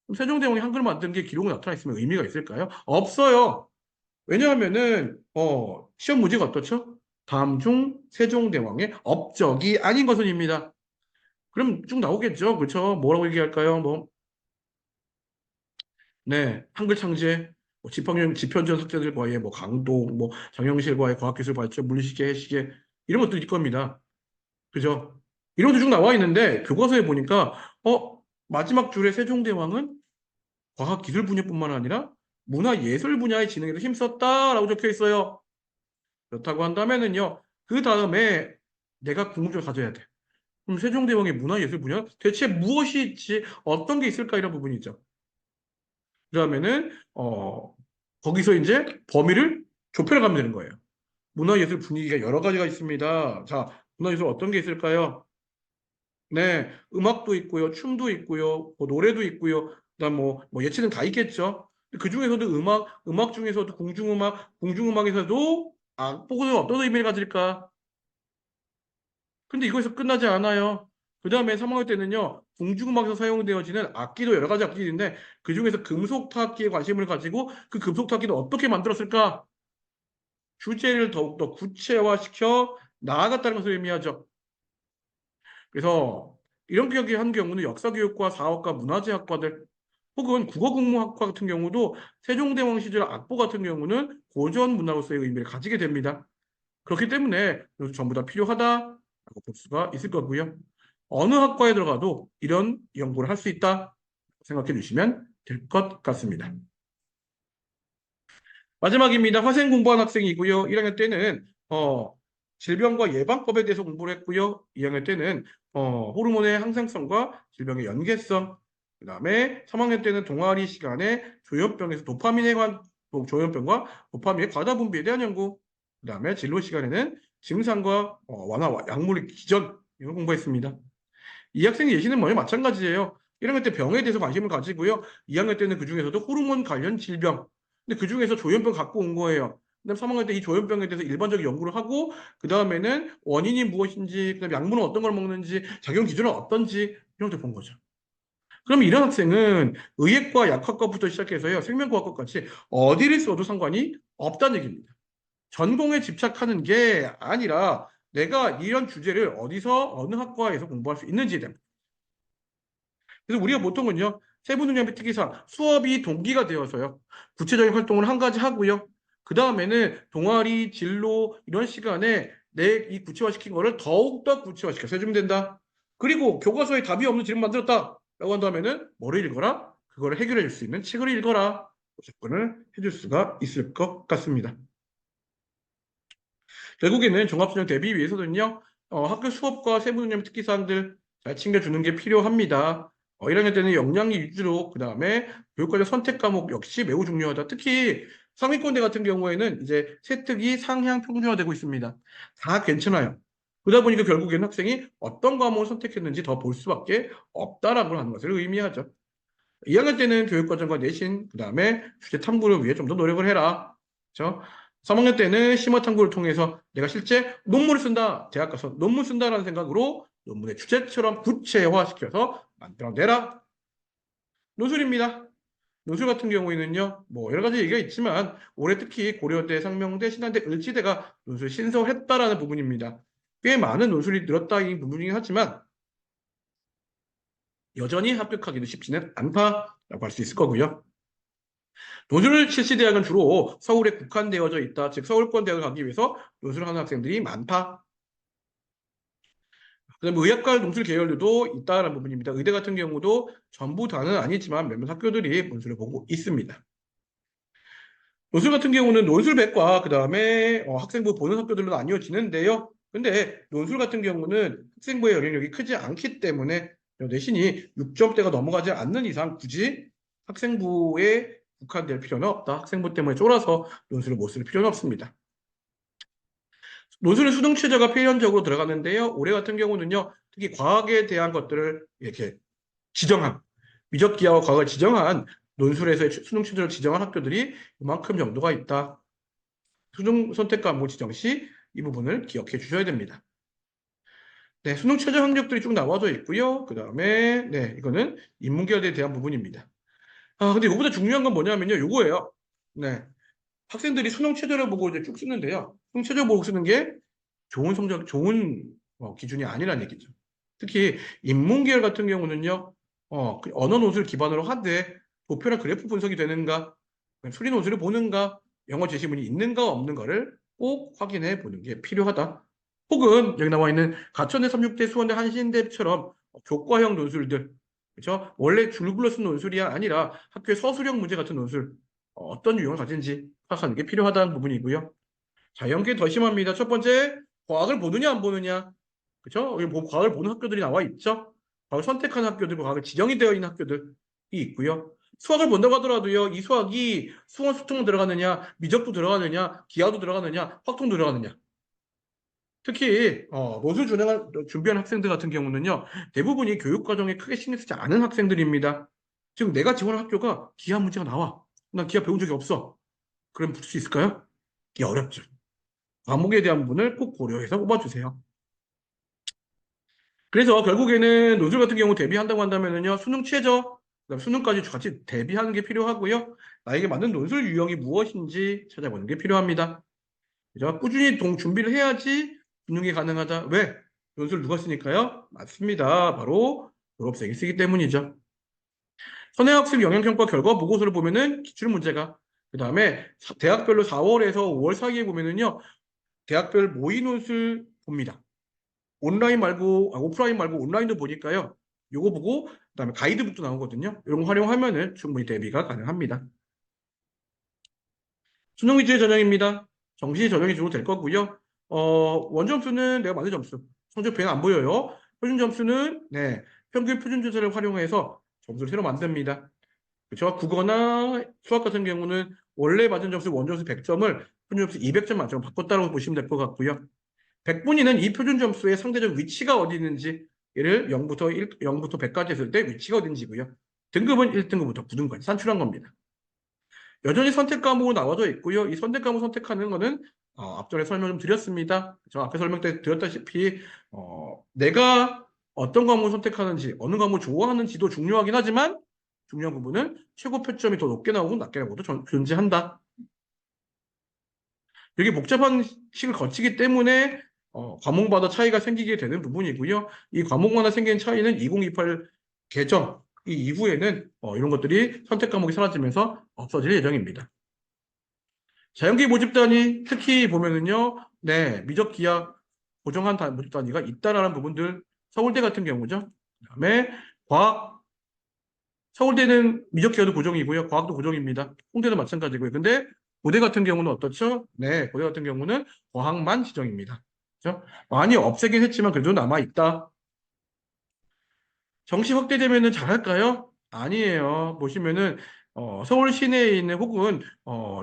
그럼 세종대왕이 한글 만든 게 기록에 나타나 있으면 의미가 있을까요? 없어요. 왜냐하면은 시험 문제가 어떻죠? 다음 중 세종대왕의 업적이 아닌 것은입니다. 그럼 쭉 나오겠죠? 그렇죠? 뭐라고 얘기할까요? 한글 창제, 지편전 석재들과의 강동, 정영실과의 과학기술 발전, 물리시계, 해시계 이런 것들이 있을 겁니다. 그죠? 이런 것도 쭉 나와 있는데 교과서에 보니까 마지막 줄에 세종대왕은 과학기술 분야뿐만 아니라 문화예술 분야의 진흥에도 힘썼다라고 적혀 있어요. 그렇다고 한다면은요, 그 다음에 내가 궁금증을 가져야 돼. 그럼 세종대왕의 문화예술 분야 대체 무엇이 있지? 어떤 게 있을까? 이런 부분이죠. 그러면은 거기서 이제 범위를 좁혀가면 되는 거예요. 문화예술 분위기가 여러 가지가 있습니다. 자, 문화예술 어떤 게 있을까요? 음악도 있고요, 춤도 있고요, 노래도 있고요. 그다음 예치는 다 있겠죠. 그 중에서도 음악 중에서도 공중음악에서도 악보는 어떤 의미를 가질까? 근데 이거에서 끝나지 않아요. 그 다음에 3학년 때는요, 궁중음악에서 사용되어지는 악기도 여러 가지 악기인데, 그 중에서 금속타악기에 관심을 가지고 그 금속타악기는 어떻게 만들었을까? 주제를 더욱더 구체화시켜 나아갔다는 것을 의미하죠. 그래서 이런 기억이 한 경우는 역사교육과 사학과 문화재학과들 혹은 국어국문학과 같은 경우도 세종대왕 시절 악보 같은 경우는 고전 문화로서의 의미를 가지게 됩니다. 그렇기 때문에 전부 다 필요하다라고 볼 수가 있을 거고요. 어느 학과에 들어가도 이런 연구를 할 수 있다 생각해 주시면 될 것 같습니다. 마지막입니다. 화생 공부한 학생이고요. 1학년 때는 질병과 예방법에 대해서 공부를 했고요. 2학년 때는 호르몬의 항상성과 질병의 연계성, 그 다음에 3학년 때는 동아리 시간에 조현병과 도파민의 과다 분비에 대한 연구, 그 다음에 진로 시간에는 증상과 완화, 약물의 기전 이걸 공부했습니다. 이 학생의 예시는 마찬가지예요. 1학년 때 병에 대해서 관심을 가지고요. 2학년 때는 그 중에서도 호르몬 관련 질병, 근데 그 중에서 조현병 갖고 온 거예요. 그다음 3학년 때 이 조현병에 대해서 일반적인 연구를 하고 그 다음에는 원인이 무엇인지, 그다음 약물은 어떤 걸 먹는지, 작용 기준은 어떤지 이런 것들 본 거죠. 그럼 이런 학생은 의학과 약학과부터 시작해서요 생명과학과까지 어디를 써도 상관이 없다는 얘기입니다. 전공에 집착하는 게 아니라 내가 이런 주제를 어디서 어느 학과에서 공부할 수 있는지에 대한. 그래서 우리가 보통은요 세부능력비 특기사항 수업이 동기가 되어서요. 구체적인 활동을 한 가지 하고요. 그 다음에는 동아리, 진로 이런 시간에 내 이 구체화시킨 거를 더욱더 구체화시켜서 해주면 된다. 그리고 교과서에 답이 없는 질문 만들었다 라고 한다면은 뭐를 읽어라? 그거를 해결해 줄 수 있는 책을 읽어라. 접근을 해줄 수가 있을 것 같습니다. 결국에는 종합수능 대비 위해서는요, 학교 수업과 세부능력 특기사항들 잘 챙겨주는 게 필요합니다. 1학년 때는 역량이 위주로, 그 다음에 교육과정 선택 과목 역시 매우 중요하다. 특히 상위권대 같은 경우에는 이제 세특이 상향 평준화되고 있습니다. 다 괜찮아요. 그러다 보니까 결국에는 학생이 어떤 과목을 선택했는지 더 볼 수밖에 없다라고 하는 것을 의미하죠. 2학년 때는 교육과정과 내신, 그 다음에 주제 탐구를 위해 좀 더 노력을 해라. 그렇죠? 3학년 때는 심화 탐구를 통해서 내가 실제 논문을 쓴다. 대학 가서 논문 쓴다라는 생각으로 논문의 주제처럼 구체화시켜서 만들어내라. 논술입니다. 논술 같은 경우에는요, 뭐 여러 가지 얘기가 있지만 올해 특히 고려대, 상명대, 신한대, 을지대가 논술 신설했다라는 부분입니다. 꽤 많은 논술이 늘었다 이 부분이긴 하지만 여전히 합격하기도 쉽지는 않다라고 할 수 있을 거고요. 논술 실시 대학은 주로 서울에 국한되어져 있다. 즉 서울권 대학을 가기 위해서 논술을 하는 학생들이 많다. 그다음에 의학과 논술 계열들도 있다는 부분입니다. 의대 같은 경우도 전부 다는 아니지만 몇몇 학교들이 논술을 보고 있습니다. 논술 같은 경우는 논술백과 그다음에 학생부 보는 학교들로 나뉘어지는데요. 근데 논술 같은 경우는 학생부의 영향력이 크지 않기 때문에 내신이 6점대가 넘어가지 않는 이상 굳이 학생부에 국한될 필요는 없다. 학생부 때문에 쫄아서 논술을 못 쓸 필요는 없습니다. 논술은 수능 최저가 필연적으로 들어가는데요. 올해 같은 경우는요. 특히 과학에 대한 것들을 이렇게 지정한 미적 기하와 과학을 지정한 논술에서 수능 최저를 지정한 학교들이 이만큼 정도가 있다. 수능 선택 과목 지정 시 이 부분을 기억해 주셔야 됩니다. 네, 수능 최저 학력들이 쭉 나와져 있고요. 그 다음에 네, 이거는 인문계열에 대한 부분입니다. 근데 이거보다 중요한 건 뭐냐면요. 요거예요. 네. 학생들이 수능 최저를 보고 이제 쭉 쓰는데요. 수능 최저 보고 쓰는 게 좋은 성적, 좋은 기준이 아니라는 얘기죠. 특히 인문계열 같은 경우는요. 그 언어 논술 기반으로 하되 도표나 그래프 분석이 되는가, 수리 논술을 보는가, 영어 제시문이 있는가 없는가를 꼭 확인해 보는 게 필요하다. 혹은 여기 나와 있는 가천대, 삼육대, 수원대, 한신대처럼 교과형 논술들, 그렇죠? 원래 줄글러 쓴 논술이 아니라 학교의 서술형 문제 같은 논술, 어떤 유형을 가진지 파악하는 게 필요하다는 부분이고요. 자, 연계 더 심합니다. 첫 번째, 과학을 보느냐 안 보느냐. 그렇죠? 여기 과학을 보는 학교들이 나와 있죠. 과학을 선택하는 학교들, 과학을 지정이 되어 있는 학교들이 있고요. 수학을 본다고 하더라도요. 이 수학이 수원 수통도 들어가느냐, 미적도 들어가느냐, 기하도 들어가느냐, 확통도 들어가느냐. 특히 논술 준비하는 학생들 같은 경우는요. 대부분이 교육과정에 크게 신경 쓰지 않은 학생들입니다. 지금 내가 지원한 학교가 기하 문제가 나와. 난 기하 배운 적이 없어. 그럼 붙을 수 있을까요? 이게 어렵죠. 과목에 대한 부분을 꼭 고려해서 뽑아주세요. 그래서 결국에는 논술 같은 경우 대비한다고 한다면요. 수능 최저, 그다음 수능까지 같이 대비하는 게 필요하고요. 나에게 맞는 논술 유형이 무엇인지 찾아보는 게 필요합니다. 그죠? 꾸준히 준비를 해야지 수능이 가능하다. 왜? 논술 누가 쓰니까요? 맞습니다. 바로 졸업생이 쓰기 때문이죠. 선행학습 영향평가 결과 보고서를 보면은 기출문제가, 그 다음에 대학별로 4월에서 5월 사이에 보면은요. 대학별 모의 논술 봅니다. 온라인 말고, 오프라인 말고 온라인도 보니까요. 요거 보고, 그다음에 가이드북도 나오거든요. 이런 거 활용하면은 충분히 대비가 가능합니다. 수능 위주의 전형입니다. 정시 전형이 주로 될 거고요. 원점수는 내가 만든 점수. 성적 배는 안 보여요. 표준 점수는, 네, 평균 표준 조사를 활용해서 점수를 새로 만듭니다. 그렇죠? 국어나 수학 같은 경우는 원래 맞은 점수 원점수 100점을 표준 점수 200점 만점 바꿨다고 보시면 될 것 같고요. 100분위는 이 표준 점수의 상대적 위치가 어디 있는지, 얘를 0부터 100까지 했을 때 위치가 어딘지고요. 등급은 1등급부터 9등급까지 산출한 겁니다. 여전히 선택 과목으로 나와져 있고요. 이 선택 과목 선택하는 거는 앞전에 설명 좀 드렸습니다. 저 앞에 설명 때 드렸다시피 내가 어떤 과목을 선택하는지, 어느 과목을 좋아하는지도 중요하긴 하지만 중요한 부분은 최고 표점이 더 높게 나오고 낮게 나오고도 존재한다. 되게 복잡한 식을 거치기 때문에 과목마다 차이가 생기게 되는 부분이고요. 이 과목마다 생기는 차이는 2028 개정, 이 이후에는 이런 것들이 선택 과목이 사라지면서 없어질 예정입니다. 자연계 모집 단위 특히 보면은요, 네, 미적 기하 고정한 모집 단위가 있다라는 부분들, 서울대 같은 경우죠. 그다음에 과학, 서울대는 미적 기하도 고정이고요, 과학도 고정입니다. 홍대도 마찬가지고요. 근데 고대 같은 경우는 어떻죠? 네, 고대 같은 경우는 과학만 지정입니다. 그렇죠? 많이 없애긴 했지만 그래도 남아 있다. 정시 확대되면은 잘할까요? 아니에요. 보시면은 서울 시내에 있는 혹은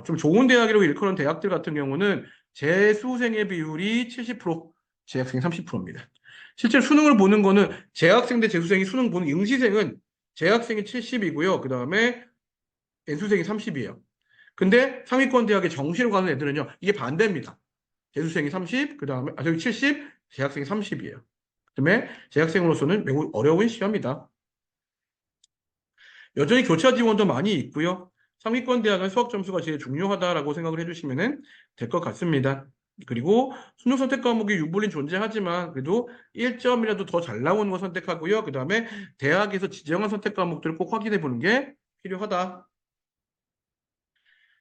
좀 좋은 대학이라고 일컬은 대학들 같은 경우는 재수생의 비율이 70%, 재학생이 30%입니다. 실제 수능을 보는 거는 재학생 대 재수생이 수능 보는 응시생은 재학생이 70이고요. 그 다음에 N수생이 30이에요. 근데 상위권 대학에 정시로 가는 애들은요, 이게 반대입니다. 재수생이 30, 그 다음에 저기 70, 재학생이 30이에요. 그다음에 재학생으로서는 매우 어려운 시험이다. 여전히 교차 지원도 많이 있고요. 상위권 대학은 수학 점수가 제일 중요하다라고 생각을 해주시면 될 것 같습니다. 그리고 수능 선택 과목이 유불린 존재하지만 그래도 1점이라도 더 잘 나오는 거 선택하고요. 그 다음에 대학에서 지정한 선택 과목들을 꼭 확인해 보는 게 필요하다.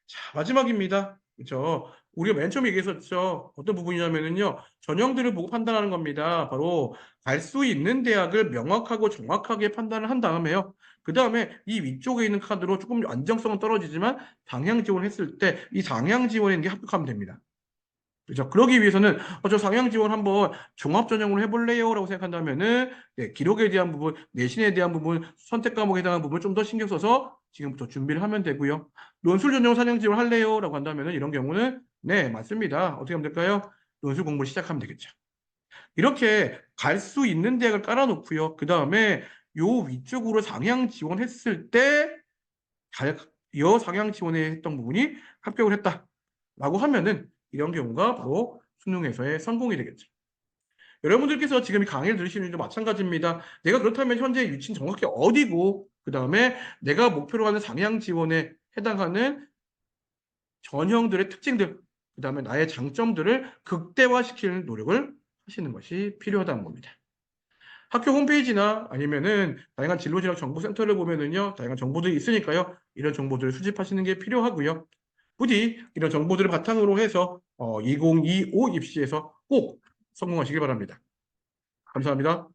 자, 마지막입니다. 그렇죠? 우리가 맨 처음에 얘기했었죠. 어떤 부분이냐면은요. 전형들을 보고 판단하는 겁니다. 바로 갈 수 있는 대학을 명확하고 정확하게 판단을 한 다음에요. 그 다음에 이 위쪽에 있는 카드로 조금 안정성은 떨어지지만 상향 지원했을 때 이 상향 지원에 있는 게 합격하면 됩니다. 그죠? 그러기 위해서는 저 상향 지원 한번 종합 전형으로 해볼래요? 라고 생각한다면은 네, 기록에 대한 부분, 내신에 대한 부분, 선택 과목에 대한 부분 좀 더 신경 써서 지금부터 준비를 하면 되고요. 논술 전형 상향 지원 할래요? 라고 한다면은 이런 경우는 네, 맞습니다. 어떻게 하면 될까요? 논술 공부를 시작하면 되겠죠. 이렇게 갈 수 있는 대학을 깔아놓고요. 그 다음에 요 위쪽으로 상향 지원했을 때 여 상향 지원했던 부분이 합격을 했다라고 하면은 이런 경우가 바로 수능에서의 성공이 되겠죠. 여러분들께서 지금 이 강의를 들으시는 일도 마찬가지입니다. 내가 그렇다면 현재 위치는 정확히 어디고 그 다음에 내가 목표로 하는 상향 지원에 해당하는 전형들의 특징들 그 다음에 나의 장점들을 극대화시키는 노력을 하시는 것이 필요하다는 겁니다. 학교 홈페이지나 아니면은 다양한 진로진학 정보센터를 보면은요, 다양한 정보들이 있으니까요, 이런 정보들을 수집하시는 게 필요하고요. 부디 이런 정보들을 바탕으로 해서 2025 입시에서 꼭 성공하시길 바랍니다. 감사합니다.